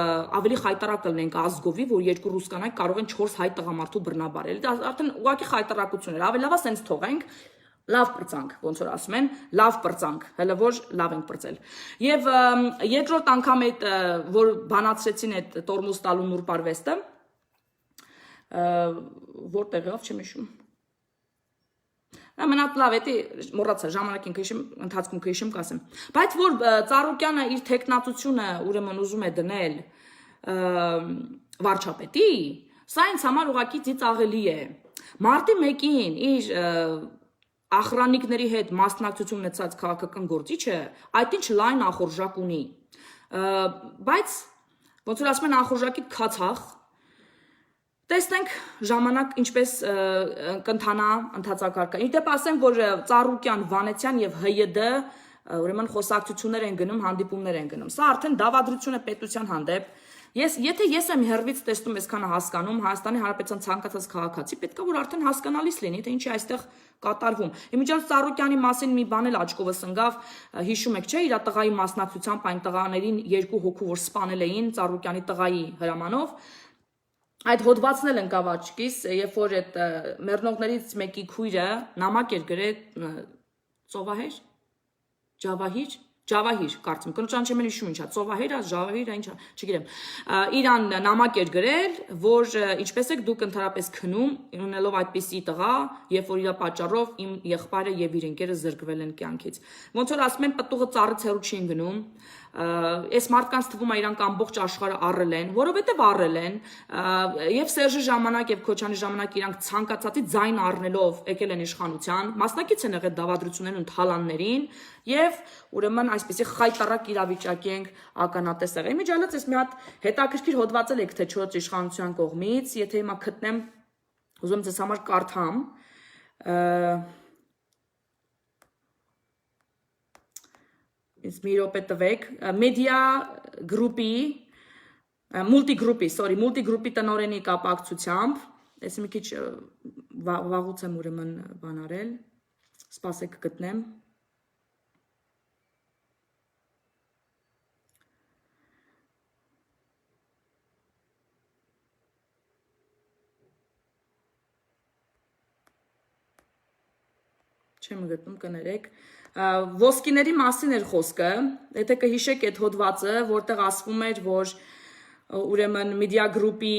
ավելի խայտարակ լինենք ազգովի, որ երկու ռուս կանայք կարող են 4 հայ տղամարդու բռնաբարել։ Դա արդեն ուղղակի խայտարակություն էր, ավելի լավ է սենց թողենք լավ պրծանք, ոնց որ ասում են, լավ պրծանք, հələ որ լավ ենք պրծել։ Եվ երկրորդ անգամ այդ որ բանացրեցին այդ տորմուզ տալու նուրբ արվեստը, որտեղով չեմ հիշում։ Մնաց լավ, էդի մոռացա ժամանակին քշեմ, ընթացքում քշեմ կասեմ։ Բայց որ Ծառուկյանը իր տեխնատությունը ուրեմն ուզում է դնել վարչապետի, սա ինձ համար ուղղակի ծիծաղելի է։ Մարտի 1-ին իր ախրանիկների հետ մասնակցություն ունեցած քաղաքական գործիչը այդ ինչ լայն ախորժակ ունի, բայց ոնց որ ասում են ախորժակի քացախ, տեսնենք ժամանակ ինչպես կընթանա ընթացակարգը։ Իդեպ ասեմ, որ Ծառուկյան, Վանեցյան եւ ՀՅԴ ուրեմն խոսակցություններ են գնում, հանդիպումներ են գնում։ Սա արդեն դավադրություն է պետության հանդեպ։ Եթե ես եմ հերվից տեսնում այսքանը հասկանում, Հայաստանի Հանրապետության ցանկացած քաղաքացի պետք է որ արդեն հասկանալիս լինի, թե ինչ է այստեղ կատարվում։ Իմիջիայլոց Ծառուկյանի մասին մի բան էլ աչքովս ընկավ, հիշում եք, չէ՞, իր տղայի մասնակցությամբ այն տղաներին 2 հոգու որ սպանել էին Ծառուկյանի տղայի հրամանով։ Այդ հոդվածն էլ ընկավ աչքիս, երբ որ այդ մեռնողներից մեկի քույրը նամակ էր գրել ծովահեր, Ջավահիր, կարծում, կնոջան չեմ էլ հիշում ինչա, ծովահերա, Ջավահիրա, ինչա, չգիտեմ։ Իրան նամակ էր գրել, որ ինչպես եք դուք ընդհանրապես քնում, ունելով այդպիսի տղա, երբ որ իր պատճառով իմ եղբայրը եւ իր ընկերը զրկվել են կյանքից։ Ոնց որ ասում են, պտուղը ծառից հեռու չի գնում։ Այս մարդկանց թվում է իրանք ամբողջ աշխարհը առել են, որովհետև առել են, եւ Սերժի ժամանակ եւ Քոչանի ժամանակ իրանք ցանկացածի ձայն առնելով եկել են իշխանության, մասնակից են եղել դավադրություններին ու թալաններին եւ ուրեմն այսպեսի խայտարակ իրավիճակի ենք ականատես եղել։ Իմիջիայլոց ես մի հատ հետաքրքիր հոդված էլ եք թե 4 իշխանության կողմից, եթե հիմա գտնեմ, ուզում եմ ձեզ համար կարդամ, ինձ մի րոպե տվեք, մեդիա գրուպի, մուլտիգրուպի տնօրենի կապակցությամբ, ես մի քիչ վաղուց եմ ուրեմն բան արել, սպասեք գտնեմ։ Չեմ գտնում, կներեք։ Ոսկիների մասին էր խոսքը, եթե կհիշեք այդ հոդվածը, որտեղ ասվում էր, որ ուրեմն մեդիա գրուպի,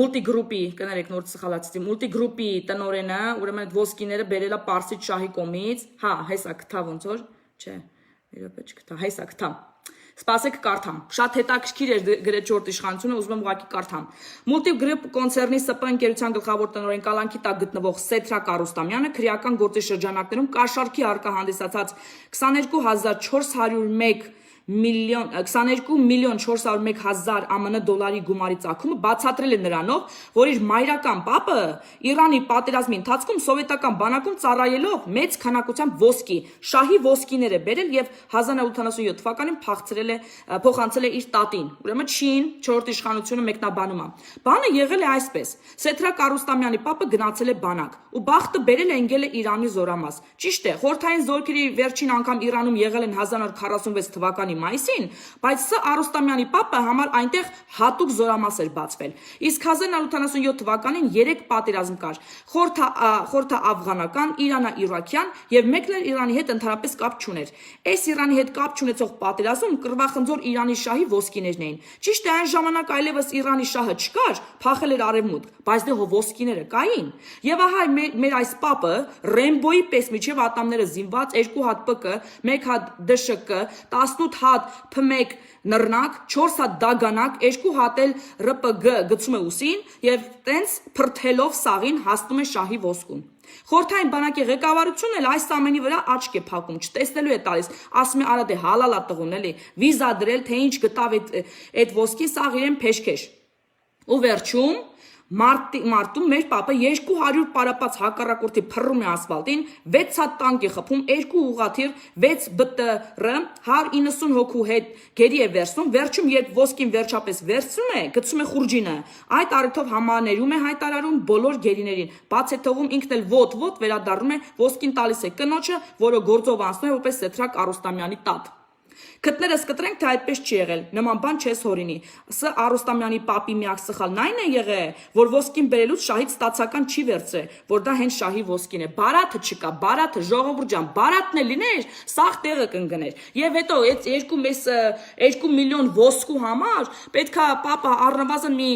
մուլտիգրուպի, կներեք նոր սխալացրի, մուլտիգրուպի տնօրենը, ուրեմն այդ ոսկիները բերել է Պարսից շահի կողմից, հա, հեսա գտա ոնց որ, չէ, իրոք չգտա, հեսա գտա։ Սպասեք կարդամ, շատ հետաքրքիր էր գրել 4 իշխանությունը, ուզում եմ ուղղակի կարդամ։ Մուլտիգրուպ կոնցեռնի ՍՊ ընկերության գլխավոր տնօրեն կալանքի տակ գտնվող Սեթրակ Արուստամյանը քրեական գործի շրջանակներում կաշառքի առկա հանդիսացած 22,401 միլիոն 22,401,000 ԱՄՆ դոլարի գումարի ծագումը բացատրել է նրանով, որ իր մայրական պապը Իրանի պատերազմի ընթացքում սովետական բանակում ծառայելով մեծ քանակությամբ ոսկի, շահի ոսկիներ է բերել եւ 1977 թվականին փոխանցել է իր տատին։ Ուրեմն Շին 4 իշխանությունը մեկնաբանում է։ Բանը եղել է այսպես. Սեթրակ Արուստամյանի պապը գնացել է բանակ ու բախտը բերել է ընկել է Իրանի զորամաս։ Ճիշտ է, խորհրդային զորքերի վերջին անգամ Իրանում եղել են 1946 թվականի մայիսին, բայց սա Արուստամյանի պապը համար այնտեղ հատուկ զորամաս էր բացվել։ Իսկ 1987 թվականին 3 պատերազմ կար՝ խորհրդաաֆղանական, Իրանա-իրաքյան եւ մեկն էլ Իրանի հետ ընդհանրապես կապ չուներ։ Այս Իրանի հետ կապ չունեցող պատերազմում կռվախնձոր Իրանի շահի ոսկիներն էին։ Ճիշտ է, այն ժամանակ այլևս Իրանի շահը չկար, փախել էր արևմուտք, բայց դե ոսկիները կային։ Եվ ահա մեր այս պապը Ռեմբոյի պես միջև ատամները զինված 2 հատ ՊԿ, 1 հատ ԴՇԿ, 18 հատ Փ1 նռնակ, 4 հատ դագանակ, 2 հատ էլ ՌՊԳ գցում է ուսին եւ տենց փրթելով սաղին հասնում է շահի ոսկուն։ Խորհրդային բանակի ղեկավարությունն էլ այս ամենի վրա աչք է փակում, չտեսնելու է տալիս, ասում է արա դե հալալա տղուն էլի, վիզա դրել, թե ինչ գտավ այդ ոսկի սաղ իրեն փեշքեշ։ Ու վերջում Մարտում մեր պապը 200 պարապած հակառակորդի փռում է ասֆալտին, 6 հատ տանկ է խփում, 2 ուղղաթիռ, 6 ԲՏՌ, 190 հոգու հետ գերի է վերցնում, վերջում երբ ոսկին վերջապես վերցնում է, գցում է խուրջինը։ Այդ առիթով համաներում է հայտարարում բոլոր գերիներին, բաց է թողում ինքն էլ ոտ վերադառնում է, ոսկին տալիս է կնոջը, որը գործով անցնում է որպես Սեթրակ Արուստամյանի տատ։ Գտներս կտրենք, թե այդպես չի եղել, նման բան չես հորինի։ Սա Արոստամյանի պապի միակ սխալն այն է եղել, որ ոսկին բերելուց շահից ստացական չի վերցրել, որ դա հենց շահի ոսկին է։ Բարաթը չկա, բարաթը ժողովուրդ ջան, բարաթն է լիներ, սաղ տեղը կընկներ։ Եվ հետո այդ 2 միլիոն ոսկու համար պետքա պապա առնվազն մի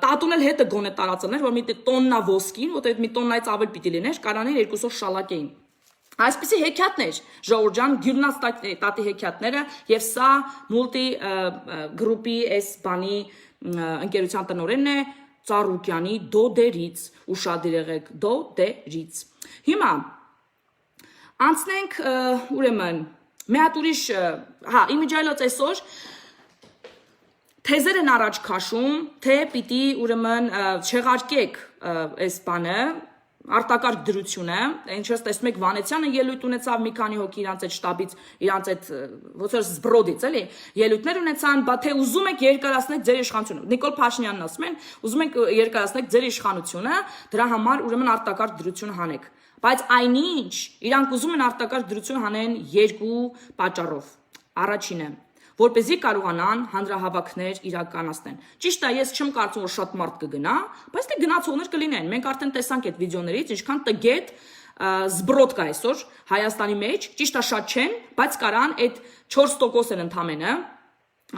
տատունել հետը գոնե տարածելներ, որ մի տոննա ոսկին, որ այդ մի տոննայից ավել պիտի լիներ, կարանեն 2 շալակեին։ Այսպիսի հեքիաթներ, ժողովուրդ ջան, Գյուլնաց տատի հեքիաթները եւ սա մուլտի գրուպի այս բանի ընկերության տնօրենն է Ծառուկյանի Դոդերից, ուշադիր եղեք, Դոդերից։ Հիմա անցնենք ուրեմն մի հատ ուրիշ, հա, իմիջայլոց այսօր թեզեր են առաջ քաշում, թե պիտի ուրեմն չեղարկեք այս բանը արտակարգ դրությունը, ինչպես տեսնում եք Վանեցյանը ելույթ ունեցավ մի քանի հոգի իրանց այդ շտաբից, իրանց այդ ոնց որ զբրոդից, էլի, ելույթներ ունեցան, բա թե ուզում եք երկարացնել ձեր իշխանությունը։ Նիկոլ Փաշինյանն ասում են, ուզում եք երկարացնել ձեր իշխանությունը, դրա համար ուրեմն արտակարգ դրություն հանեք։ Բայց այնինչ իրանք ուզում են արտակարգ դրություն հանեն երկու պատճառով։ Առաջինը որպեսզի կարողանան հանրահավաքներ իրականացնեն։ Ճիշտ է, ես չեմ կարծում, որ շատ մարդ կգնա, բայց դե գնացողներ կլինեն։ Մենք արդեն տեսանք այդ վիդեոներից, ինչքան տգետ զբրոդ կա այսօր Հայաստանի մեջ, ճիշտ է շատ չեն, բայց կարան այդ 4% են ընդամենը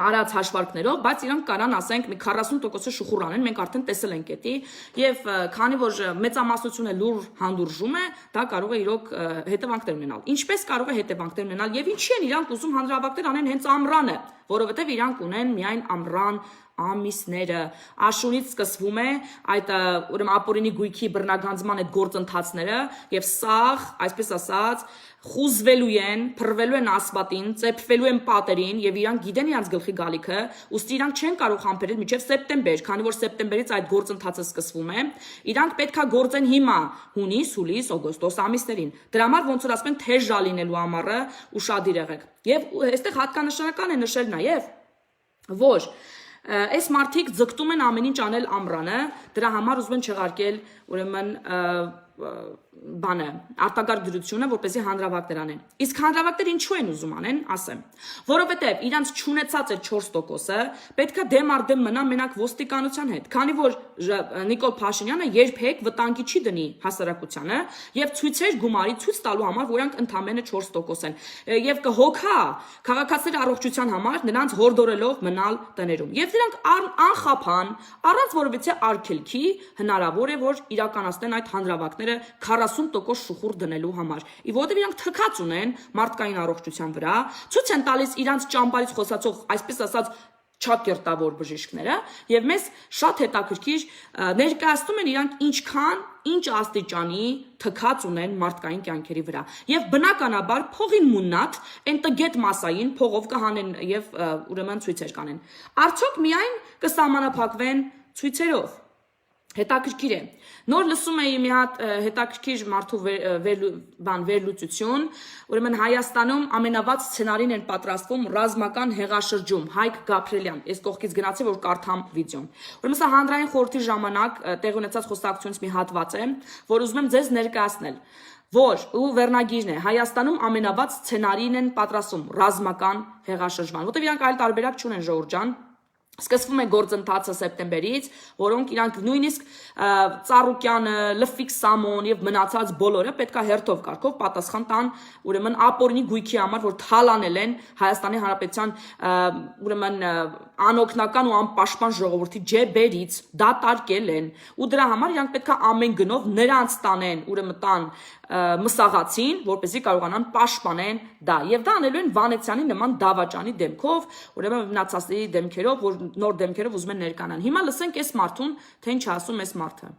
արած հաշվարկներով, բայց իրանք կարան ասենք մի 40%-ը շուխուր անեն, մենք արդեն տեսել ենք էտի, եւ քանի որ մեծամասնությունը լուր հանդուրժում է, դա կարող է իրոք հետևանքներ ունենալ։ Ինչպես կարող է հետևանքներ ունենալ եւ ինչի են իրանք ուզում հանրահավաքներ անեն հենց ամռանը, որովհետեւ իրանք ունեն միայն ամռան ամիսները, աշունից սկսվում է այդ ուրեմն ապօրինի գույքի բռնագանձման այդ գործընթացները եւ սաղ, այսպես ասած, խուզվելու են, փռվելու են ասպատին, ծեփվելու են պատերին եւ իրանք գիտեն իրանք գլխի գալիքը, ուստի իրանք չեն կարող համբերել մինչեւ սեպտեմբեր, քանի որ սեպտեմբերից այդ գործընթացը սկսվում է, իրանք պետքա գործեն հիմա, հունիս, հուլիս, օգոստոս ամիսներին։ Դրա համար ոնց որ ասում են թեժ լինելու ամառը ուշադիր եղեք։ Եվ այստեղ հատկանշական է նշել նաեւ, որ այս մարդիկ ձգտում են ամեն ինչ անել ամռանը, դրա համար ուզում են չեղարկել ուրեմն բանը, արտակարգ դրությունը, որպեսզի հանրահավաքներ անեն։ Իսկ հանրահավաքներ ինչու են ուզում անեն, ասեմ, որովհետև իրանց չունեցած այդ 4%-ը պետքա դեմ առ դեմ մնա մենակ ոստիկանության հետ, քանի որ Նիկոլ Փաշինյանը երբեք վտանգի չի դնի հասարակությանը եւ ցույցեր գումարի ցույց տալու համար, որ իրանք ընդամենը 4% են եւ կհոգա քաղաքացիների առողջության համար նրանց հորդորելով մնալ տներում։ Եվ դրանք անխափան, առանց որևէ արգելքի հնարավոր է որ իրականացնեն այդ հանրահավաքները 40% շուխուր դնելու համար։ Որովհետև իրանք թքած ունեն մարդկային առողջության վրա, ցույց են տալիս իրանց ճամբարից խոսացող, այսպես ասած, չակերտավոր բժիշկները եւ մեզ շատ հետաքրքիր ներկայացնում են իրանք ինչքան ինչ աստիճանի թքած ունեն մարդկային կյանքերի վրա եւ բնականաբար փողին մուննատ այն տգետ մասային փողով կհանեն եւ ուրեմն ցույցեր կանեն արդյոք միայն կսահմանափակվեն ցույցերով հետաքրքիր է նոր լսում էի մի հատ հետաքրքիր մարդու վերլուծություն ուրեմն Հայաստանում ամենավատ սցենարին են պատրաստվում ռազմական հեղաշրջում Հայկ Գաբրելյան այս կողքից գնացի որ կարդամ վիդեոն ուրեմն սա հանրային խորհրդի ժամանակ տեղ ունեցած խոսակցությունից մի հատված է որ ուզում եմ ձեզ ներկայացնել որ ու վերնագիրն է Հայաստանում ամենավատ սցենարին են պատրաստում ռազմական հեղաշրջման որտեղ իրանք այլ տարբերակ չունեն ժողովուրդ ջան Սկսվում է գործընթացը սեպտեմբերից, որոնք իրանք նույնիսկ Ծառուկյանը, Լֆիկ Սամոն եւ մնացած բոլորը պետքա հերթով կարգով պատասխան տան ուրեմն ապօրինի գույքի համար, որ թալանել են Հայաստանի Հանրապետության ուրեմն անօգնական ու անպաշտպան ժողովրդի ջեբերից դատարկել են ու դրա համար իրանք պետքա ամեն գնով նրանց տանեն ուրեմն տան մսաղացին, որպեսզի կարողանան պաշտպանեն դա եւ դա անելու են Վանեցյանի նման դավաճանի դեմքով, ուրեմն մնացածների դեմքերով, որ նոր դեմքերով ուզում են ներկանան։ Հիմա լսենք այս մարդուն, թե ինչ ասում այս մարդը։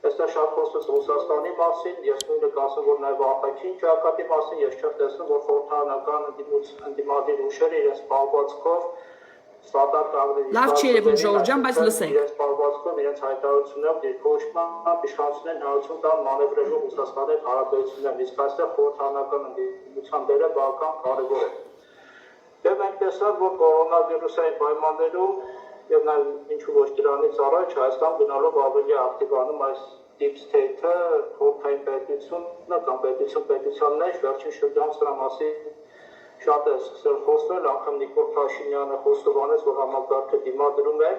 Այստեղ շատ խոսվեց Ռուսաստանի մասին, ես նույնը կասեմ, որ նաև արտաքին ճակատի մասին, ես չեմ տեսնում, որ խորհրդարանական ընդդիմադիր ուժերը իրենց պահվածքով Լավ չի երևում ժողովուրդ ջան, բայց լսենք։ Իրենց պահվածքով, իրենց հայտարարություններով դիրքորոշման իշխանություններին հնարավորություն տան մանևրելու Ռուսաստանի հարաբերություններն, իսկ այստեղ խորհրդարանական ընդդիմության դերը բավական կարևոր է։ Եվ մենք տեսանք, որ կորոնավիրուսային պայմաններում եւ նաեւ ինչու ոչ դրանից առաջ Հայաստան գնալով ավելի ակտիվանում այս deep state-ը, խորհրդային պետությունը կամ պետության մեջ վերջին շրջանում սրա մասին շատ է սկսել խոսվել, անգամ Նիկոլ Փաշինյանը խոստովանեց, որ համակարգը դիմադրում է։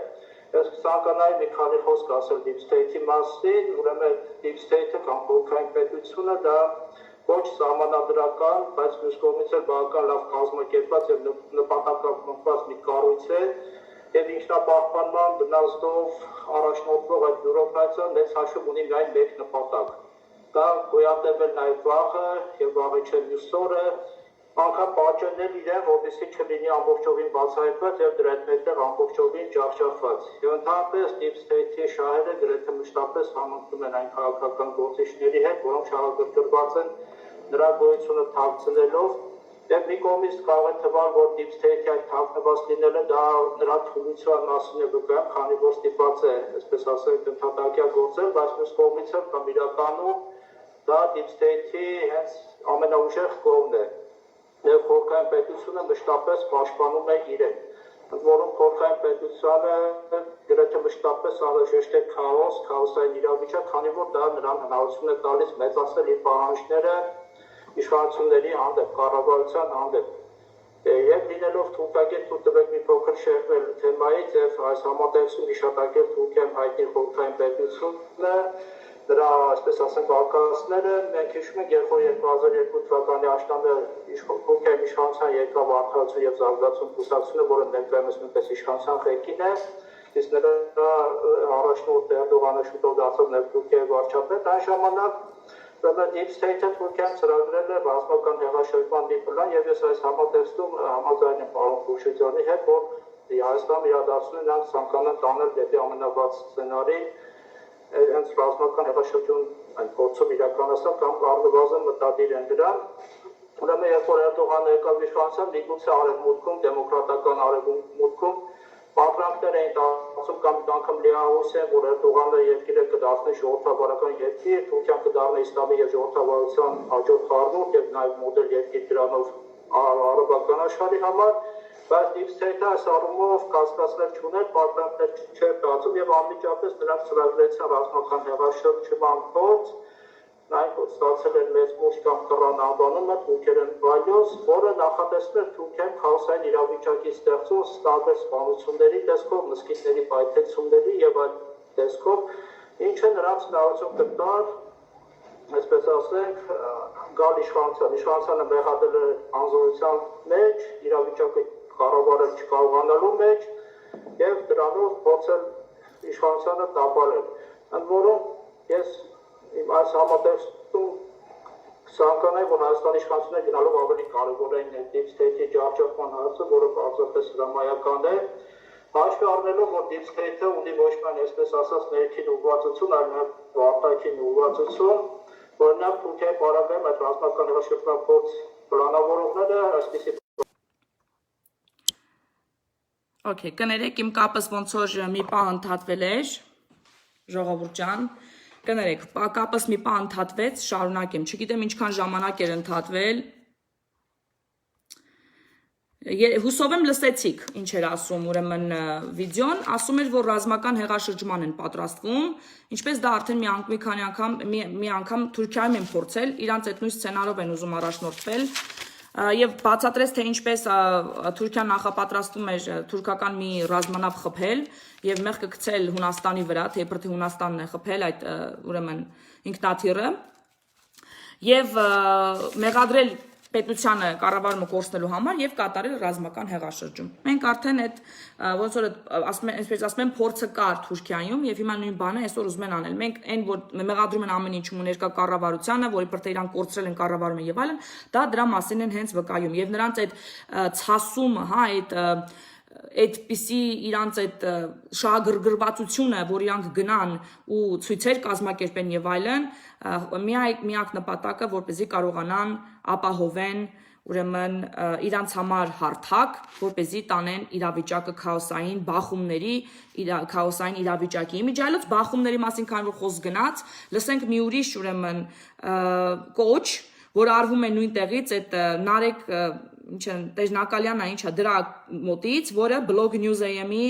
Ես կցանկանայի մի քանի խոսք ասել Deep State-ի մասին, ուրեմն Deep State-ը կամ խորհրդային պետությունը դա ոչ սահմանադրական, բայց մյուս կողմից էլ բավական լավ կազմակերպված եւ նպատակապահված մի կառույց է, եւ ինքնապահպանման բնազդով առաջնորդող այդ բյուրոկրատիան մեծ հաշիվ ունի միայն մեկ նպատակ։ Դա գոյատևել նաեւ վաղը եւ վաղը չէ մյուս օրը, անգամ պատճառներ իրեն, որպեսզի չլինի ամբողջովին բացահայտված եւ դրա հետ մեկտեղ ամբողջովին ջախջախված։ Եվ ընդհանրապես Deep State-ի շահերը գրեթե մշտապես համընկնում են այն քաղաքական գործիչների հետ, որոնք շահագրգռված են նրա գոյությունը թաքցնելով, եւ մի կողմից կարող է թվալ, որ Deep State-ի այդ թաքնված լինելը դա նրա թուլության մասին է վկայում, քանի որ ստիպված է, այսպես ասենք, ընդհատակյա գործել, բայց մյուս կողմից էլ կամ իրականում դա Deep State-ի հենց ամենաուժեղ կողմն է, եւ խորհրդային պետությունը մշտապես պաշտպանում է իրեն։ Ընդ որում խորհրդային պետությանը գրեթե մշտապես անհրաժեշտ է քաոսային իրավիճակ, քանի որ դա նրան հնարավորություն է տալիս մեծացնել իր պահանջները իշխանությունների հանդեպ, կառավարության հանդեպ։ Եվ լինելով թուրքագետ ու տվեք մի փոքր շեղվել թեմայից եւ այս համատեքստում իշատակել Թուրքիան հայտնի խորհրդային պետությունը, նրա, այսպես ասենք, արկածները, մենք հիշում ենք, երբ որ 2002 թվականի աշնանը Թուրքիայի իշխանության եկավ Արդարություն եւ զարգացում կուսակցությունը, որը ներկայումս նույնպես իշխանության ղեկին է, իսկ նրա առաջնորդ Էրդողանը շուտով դարձավ նաև Թուրքիայի վարչապետ, այն ժամանակ Deep State-ը Թուրքիան ծրագրել է ռազմական հեղաշրջման մի պլան եւ ես այս համատեքստում համաձայն եմ պարոն Խուշիձյանի հետ, որ Հայաստանը իրադարձությունն նրանք ցանկանան տանել դեպի ամենավատ սցենարի հենց ռազմական հեղաշրջում այն փորձում իրականացնել կամ առնվազն մտադիր են դրան։ Ուրեմն երբ որ Էրդողանը եկավ իշխանության, միգուցե արևմուտքում, դեմոկրատական արևմուտքում պատրանքներ էին տալիս կամ անգամ լիահույս են, որ Էրդողանը երկիրը կդարձնի ժողովրդավարական երկիր, Թուրքիան կդառնի իսլամի եւ ժողովրդավարության հաջորդ խառնուրդ եւ նաեւ մոդել երկիր դրանով արաբական աշխարհի համար, բայց Deep State-ը այս առումով կասկածներ չուներ, պատրանքներ չէր տածում եւ անմիջապես նրանք ծրագրեցին ռազմական հեղաշրջման փորձ, Նայք ստացել են մեծ մուշ կամ կռան անվանումը Թուրքերեն Վալյոս, որը նախատեսվել էր Թուրքիան քաոսային իրավիճակի ստեղծում տարբեր սպանությունների տեսքով, մզկիթների պայթեցումների եւ այլ տեսքով, ինչը նրանց հնարավորություն կտար, այսպես ասենք, գալ իշխանությանը մեղադրել է անզորության մեջ, իրավիճակը կառավարել չկարողանալու մեջ եւ դրանով փորձել իշխանությանը տապալել։ Ընդ որում ես Իմ այս համատեքստում ցանկանայի, որ Հայաստանի իշխանությունները գնալով ավելի կարևոր են Deep State-ի ջախջախման հարցը, որը պարզապես հրամայական է, հաշվի առնելով, որ Deep State-ը ունի ոչ միայն, այսպես ասած, ներքին ուղղվածություն, այլ նաև արտաքին ուղղվածություն, օրինակ Թուրքիայի պարագայում այդ ռազմական հեղաշրջման փորձ պլանավորողները այսպիսի Okay, կներեք, իմ կապս ոնց որ մի պահ ընդհատվել էր, ժողովուրդ ջան, կներեք, կապս մի պահ ընդհատվեց, շարունակեմ, չգիտեմ ինչքան ժամանակ էր ընդհատվել, հուսով եմ լսեցիք, ինչ էր ասում ուրեմն վիդեոն, ասում էր, որ ռազմական հեղաշրջման են պատրաստվում, ինչպես դա արդեն մի անգամ Թուրքիայում են փորձել, իրանց այդ նույն սցենարով են ուզում առաջնորդվել, Եվ բացատրեց, թե ինչպես Թուրքիան նախապատրաստում էր թուրքական մի ռազմանավ խփել եւ մեղքը գցել Հունաստանի վրա, թե իբր թե Հունաստանն է խփել այդ ուրեմն ինքնաթիռը եւ մեղադրել պետությանը կառավարումը կորցնելու համար եւ կատարել ռազմական հեղաշրջում։ Մենք արդեն այդ ոնց որ ասում են փորձը կար Թուրքիայում եւ հիմա նույն բանը այսօր ուզում են անել։ Մենք այն որ մեղադրում են ամեն ինչ ու ներկա կառավարությանը, որի պր թե իրան կորցրել են կառավարումը եւ այլն, դա դրա մասին են հենց վկայում եւ նրանց այդ ցասումը, հա, այդպիսի իրանց այդ շահագրգռվածությունը, որ իրանք գնան ու ցույցեր կազմակերպեն եւ այլն, միակ նպատակը, որպեսզի կարողանան ապահովեն ուրեմն իրանց համար հարթակ, որպեսզի տանեն իրավիճակը քաոսային բախումների, քաոսային իրավիճակի իմիջայլոց բախումների մասին քան որ խոսք գնաց, լսենք մի ուրիշ ուրեմն կոչ, որ արվում է նույն տեղից այդ Նարեկ Տեժնակալյանն է, ինչա դրա մոտից, որը Blog News AM-ի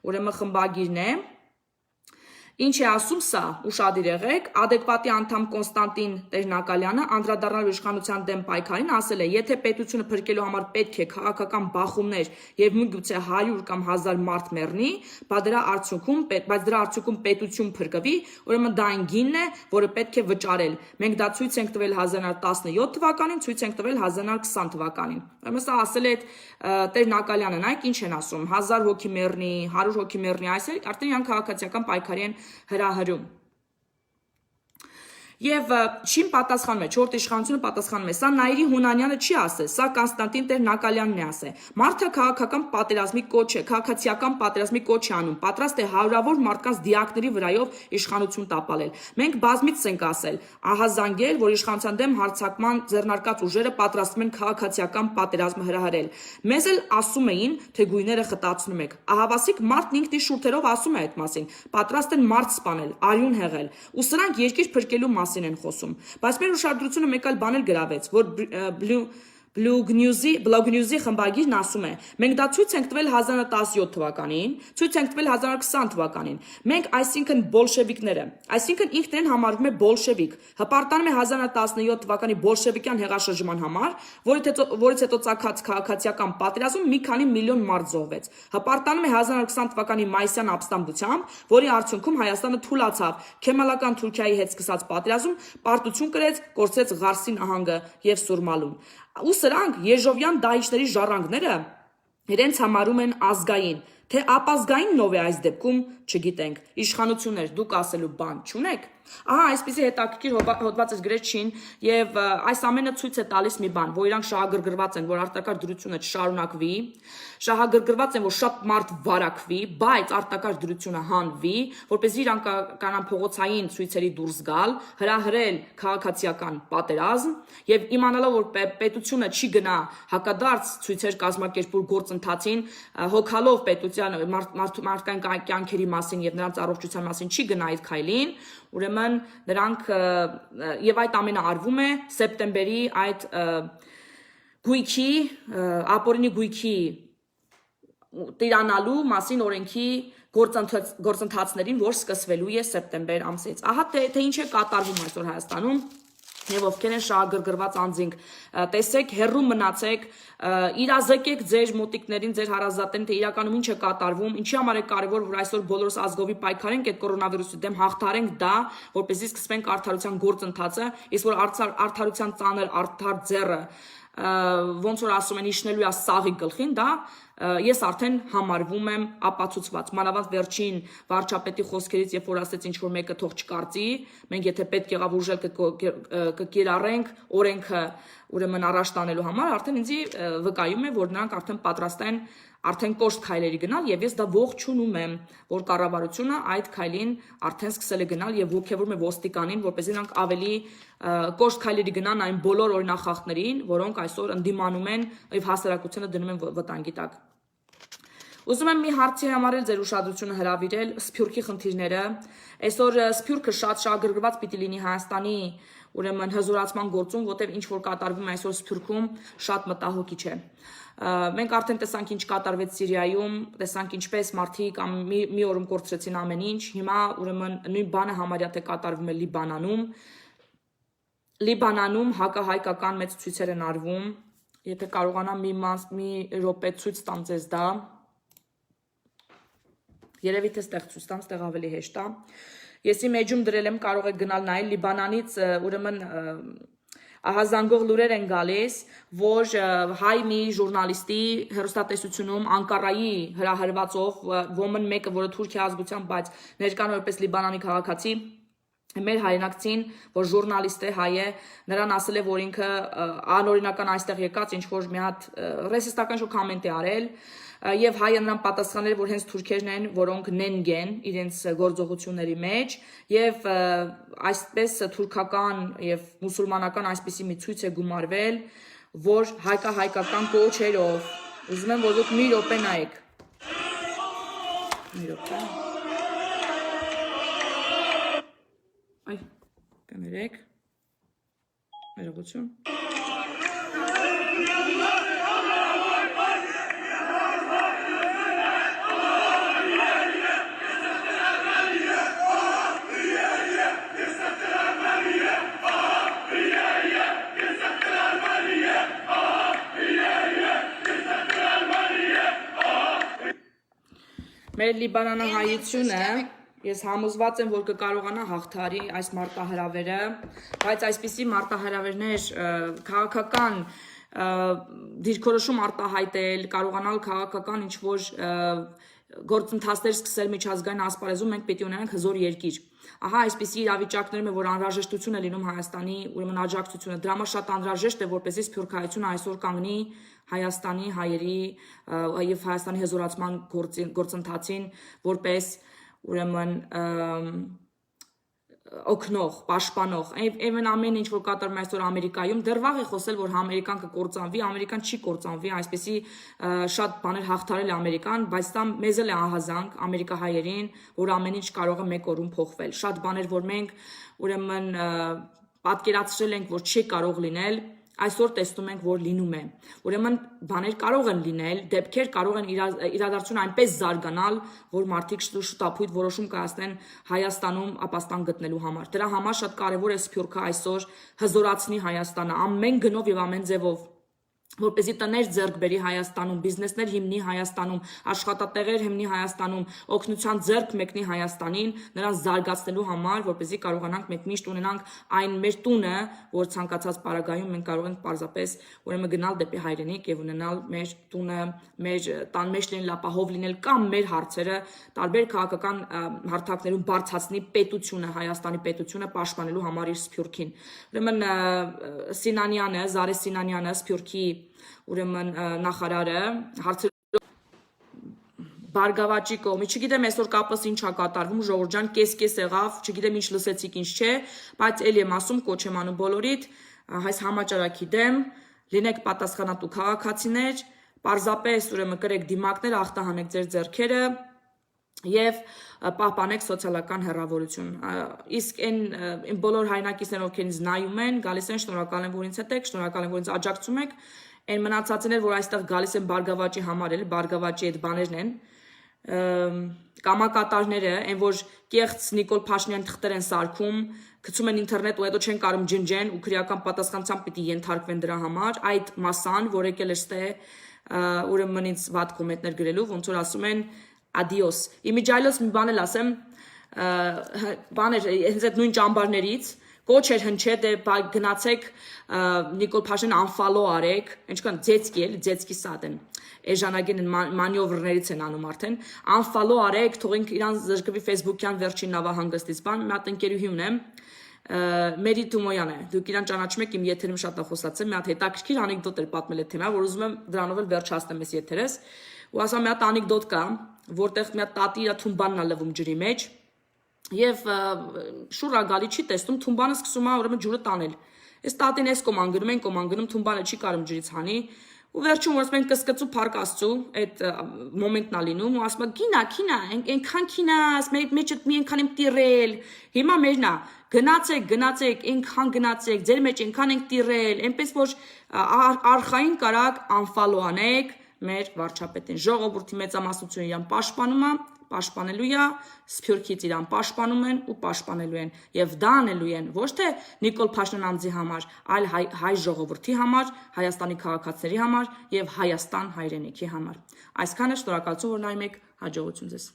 ուրեմն խմբագիրն է։ Ինչ է ասում սա, ուշադիր եղեք, adekvati անդամ Կոնստանտին Տեր-Նակալյանը անդրադառնալով իշխանության դեմ պայքարին ասել է, եթե պետությունը փրկելու համար պետք է քաղաքական բախումներ եւ միգուցե 100 կամ 1000 մարդ մեռնի, բայց դրա արդյունքում պետություն փրկվի, ուրեմն դա այն գինն է, որը պետք է վճարել։ Մենք դա ցույց ենք տվել 1917 թվականին, ցույց ենք տվել 1920 թվականին։ Ուրեմն սա ասել է Տեր-Նակալյանը, նայեք ինչ են ասում, 1000 հոգի մեռնի, 100 հոգի մեռնի, այսօր արդեն իրան քաղաքացիական պայքարի են հրահրում։ Եվ չին պատասխանում է, 4 իշխանությունը պատասխանում է, սա Նաիրի Հունանյանը չի ասել, սա Կոնստանտին Տեր-Նակալյանն է ասել։ Մարդը քաղաքական պատերազմի կոչ է, քաղաքացիական պատերազմի կոչ է անում, պատրաստ է հարյուրավոր մարդկանց դիակների վրայով իշխանություն տապալել։ Մենք բազմիցս ենք ասել, ահազանգել, որ իշխանության դեմ հարձակման ձեռնարկած ուժերը պատրաստվում են քաղաքացիական պատերազմ հրահրել։ Մեզ էլ ասում էին, թե գույները խտացնում եք։ Ահավասիկ մարդն ինքն իր շուրթերով ասում է այդ մասին, պատրաստ են մարդ սպանել, արյուն հեղել, ու սրանք երկիր փրկելու են խոսում, բայց մեր ուշադրությունը մեկ այլ բան էլ գրավեց, որ Blog News-ի խմբագիրն ասում է. մենք դա ցույց ենք տվել 1917 թվականին, ցույց ենք տվել 1920 թվականին։ Մենք, այսինքն բոլշևիկները, այսինքն ինքն են համարվում է բոլշևիկ, հպարտանում է 1917 թվականի բոլշևիկյան հեղաշրջման համար, որից հետո ծագած քաղաքացիական պատերազմում մի քանի միլիոն մարդ զոհվեց։ Հպարտանում է 1920 թվականի մայիսյան ապստամբությամբ, որի արդյունքում Հայաստանը թուլացավ, Քեմալական Թուրքիայի հետ սկսած պատերազմում պարտություն կրեց, կորցրեց Ղարսի նահանգը եւ Սուրմալուն։ Ու սրանք Եժովյան դահիճների ժառանգները իրենց համարում են ազգային, թե ապազգայինն ով է այս դեպքում չգիտենք։ Իշխանություններ, դուք ասելու բան չունեք։ Ահա այսպեսի հետաքրքիր հոդված ես գրել Չին եւ այս ամենը ցույց է տալիս մի բան, որ իրանք շահագրգռված են, որ արտակարգ դրությունը չշարունակվի, շահագրգռված են, որ շատ մարդ վարակվի, բայց արտակարգ դրությունը հանվի, որպեսզի իրանք կանան փողոցային ցույցերի դուրս գալ, հրահրել քաղաքացիական պատերազմ եւ իմանալով որ պետությունը չի գնա հակադարձ ցույցեր կազմակերպել գործընթացին, հոգալով պետության մարդկային կյանքերի մասին եւ նրանց առողջության մասին չի գնա այդ քայլին, ուրեմն նրանք եւ այդ ամենը արվում է սեպտեմբերի այդ գույքի ապօրինի գույքի տիրանալու մասին օրենքի գործընթացներին, որ սկսվելու է սեպտեմբեր ամսից։ Ահա թե ինչ է կատարվում այսօր Հայաստանում եւ ովքեր են շահագրգռված անձինք, տեսեք, հեռու մնացեք, իրազեկեք ձեր մոտիկներին, ձեր հարազատներին, թե իրականում ինչ է կատարվում, ինչի համար է կարևոր, որ այսօր բոլորս ազգովի պայքարենք այդ կորոնավիրուսի դեմ, հաղթարենք դա, որպեսզի սկսվենք արդարության գործընթացը, իսկ որ արդարության ծանր արդար ձեռը ոնց որ ասում են իջնելու է սաղի գլխին, դա ես արդեն համարվում եմ ապացուցված, մանավանդ վերջին վարչապետի խոսքերից, երբ որ ասեց ինչ որ մեկը թող չկարծի, մենք եթե պետք եղավ ուժել կկիրառենք օրենքը ուրեմն առաջ տանելու համար, արդեն ինձ վկայում է, որ նրանք արդեն պատրաստ են արդեն կոշտ քայլերի գնալ եւ ես դա ողջունում եմ, որ կառավարությունը այդ քայլին արդեն սկսել է գնալ եւ ողջևորում է ոստիկանին, որպեսզի նրանք ավելի կոշտ քայլերի գնան այն բոլոր օրինախախտներին, որոնք այսօր ընդդիմանում են եւ հասարակությունը դնում են վտանգի տակ։ Ուզում եմ մի հարցի համար էլ ձեր ուշադրությունը հրավիրել Սփյուռքի խնդիրները։ Այսօր Սփյուռքը շատ շահագրգռված պիտի լինի Հայաստանի ուրեմն հզորացման գործում, որտեղ ինչ որ կատարվում է այսօր Սփյուռքում շատ մտահոգիչ է։ Մենք արդեն տեսանք ինչ կատարվեց Սիրիայում, տեսանք ինչպես մարդիկ մի օրում կորցրեցին ամեն ինչ, հիմա ուրեմն նույն բանը համարյա թե կատարվում է Լիբանանում հակահայկական մեծ ցույցեր են արվում, եթե կարողանամ մի րոպե ցույց տամ ձեզ դա, երևի թե ստեղ ցույց տամ, ստեղ ավելի հեշտ է, ես իմ էջում դրել եմ, կարող եք գնալ նայել Լիբանանից ուրեմն ահազանգող լուրեր են գալիս, որ հայ մի ժուրնալիստի հեռուստատեսությունում Անկարայի հրահրվածով ոմն մեկը, որը Թուրքիա ազգության, բայց ներկան որպես Լիբանանի քաղաքացի, մեր հայրենակցին, որ ժուրնալիստ է, հայ է, նրան ասել է, որ ինքը անօրինական այստեղ եկած ինչ-որ մի հատ ռեսիստական շո կոմենտ է արել, եւ հայը նրան պատասխանել, որ հենց թուրքերն են, որոնք նենգ են իրենց գործողությունների մեջ եւ այսպես թուրքական եւ մուսուլմանական այսպիսի մի ցույց է գումարվել, որ հայկական կոչերով ուզում եմ որ դուք մի րոպե նայեք։ Մի րոպե։ Այ, կներեք։ Ներողություն։ Մեր լիբանանահայությունը ես համոզված եմ, որ կկարողանա հաղթարի այս մարտահրավերը, բայց այսպիսի մարտահրավերներ քաղաքական դիրքորոշում արտահայտել, կարողանալ քաղաքական ինչ-որ գործընթացներ սկսել միջազգային ասպարեզում, մենք պետք է ունենանք հզոր երկիր։ Ահա այսպիսի իրավիճակներում է, որ անհրաժեշտություն է լինում Հայաստանի ուրեմն աջակցությունը։ Դրա համար շատ անհրաժեշտ է, որպեսզի Սփյուռքահայությունը այսօր կանգնի Հայաստանի հայերի եւ Հայաստանի հզորացման գործընթացին որպես ուրեմն օգնող, պաշտպանող, այն ամեն ինչ որ կատարում է այսօր Ամերիկայում, դեռ վաղ է խոսել, որ Ամերիկան կկործանվի, Ամերիկան չի կործանվի, այսպեսի շատ բաներ հաղթարել է Ամերիկան, բայց դա մեզ էլ է ահազանգ ամերիկահայերին, որ ամեն ինչ կարող է մեկ օրում փոխվել։ Շատ բաներ, որ մենք ուրեմն պատկերացրել ենք, որ չի կարող լինել, այսօր տեսնում ենք, որ լինում է։ Ուրեմն բաներ կարող են լինել, դեպքեր կարող են իրադարձություն այնպես զարգանալ, որ մարդիկ շուտապույտ որոշում կայացնեն Հայաստանում ապաստան գտնելու համար։ Դրա համար շատ կարևոր է Սփյուռքը այսօր հզորացնի Հայաստանը ամեն գնով եւ ամեն ձևով, որպեսզի տներ ձեռք բերի Հայաստանում, բիզնեսներ հիմնի Հայաստանում, աշխատատեղեր հիմնի Հայաստանում, օգնության ձեռք մեկնի Հայաստանին, նրանց զարգացնելու համար, որպեսզի կարողանանք մենք միշտ ունենանք այն մեր տունը, որ ցանկացած պարագայում մենք կարող ենք պարզապես ուրեմն գնալ դեպի հայրենիք եւ ունենալ մեր տունը, մեր տան մեջ լինել ապահով լինել կամ մեր հարցերը տարբեր քաղաքական հարթակներում բարձրացնի պետությունը, Հայաստանի պետությունը պաշտպանելու համար իր Սփյուռքին։ Ուրեմն Սինանյանը, Զարե Սինանյանը, Սփյուռքի ուրեմն նախարարը հարցերով Բարգավաճի կողմից, չգիտեմ այսօր կապս ինչ է կատարվում, ժողովուրդ ջան, կես եղավ, չգիտեմ ինչ լսեցիք, ինչ չէ, բայց էլի եմ ասում, կոչ եմ անում բոլորիդ, այս համաճարակի դեմ, լինեք պատասխանատու քաղաքացիներ, պարզապես ուրեմն կրեք դիմակներ, ախտահանեք ձեր ձեռքերը եւ պահպանեք սոցիալական հեռավորություն։ Իսկ այն բոլոր հայրենակիցներն, ովքեր ինձ նայում են, գալիս են, շնորհակալ եմ, որ ինձ հետ եք, շնորհակալ եմ, որ ինձ աջակցում եք։ Այն մնացածներ, որ այստեղ գալիս են Բարգավաճի համար, էլ Բարգավաճի այդ բաներն են, կամակատարները, այն որ կեղծ Նիկոլ Փաշինյան թղթեր են սարքում, գցում են ինտերնետ ու հետո չեն կարող ջնջեն ու քրեական պատասխանատվության պիտի ենթարկվեն դրա համար, այդ մասան, որ եկել է ստե ուրեմն ինձ վատ կոմենտներ գրելու, ոնց որ ասում են Adios։ Իմիջայլոս մի բան էլ ասեմ, բաներ հենց այդ նույն ճամբարներից կոչ էր հնչե դե գնացեք Նիկոլ Փաշինյանն անֆալո արեք, ինչքան ձեցկի էլ, ձեցկի սատ են։ Էժանագին մանյովրներից են անում արդեն, անֆալո արեք, թողենք իրան զրկվի Facebook-յան վերջին նավահանգստից բան, մի հատ ընկերուհի ունեմ, Մերի Թումոյան է, դուք իրան ճանաչում եք, իմ եթերում շատ ախոսացել, մի հատ հետաքրքիր անեկդոտ էր պատմել այդ թեմա, որ ուզում եմ դրանով էլ վերջացնեմ այս եթերս, ու ասա մի հատ անեկդոտ կա, որտեղ մի հատ տատի իր թումբանն է լվում ջրի մեջ, եւ շուռա գալի չի տեսնում, թումբանը սկսում է ուրեմն ջուրը տանել։ Այս տատին էս կոման գնում, թումբանը չի կարում ջրից հանի, ու վերջում որ ասում են կսկծու փառք Աստծու, այդ մոմենտն է լինում, ու ասում է գինա, այնքան քինա, մեր մեջը մի այնքան եմ տիրել, հիմա մերն է, գնացեք, այնքան գնացեք, ձեր մեջ այնքան ենք տիրել, այնպես որ արխային կարակ անֆալո անեք մեր վարչապետին, ժողովրդի մեծամասնությունը իրան պաշտպանում է, պաշտպանելու է, Սփյուռքից իրան պաշտպանում են ու պաշտպանելու են եւ դա անելու են ոչ թե Նիկոլ Փաշինյան անձի համար, այլ հայ ժողովրդի համար, Հայաստանի քաղաքացիների համար եւ Հայաստան հայրենիքի համար։ Այսքանը, շնորհակալություն, որ նայում եք, հաջողություն ձեզ։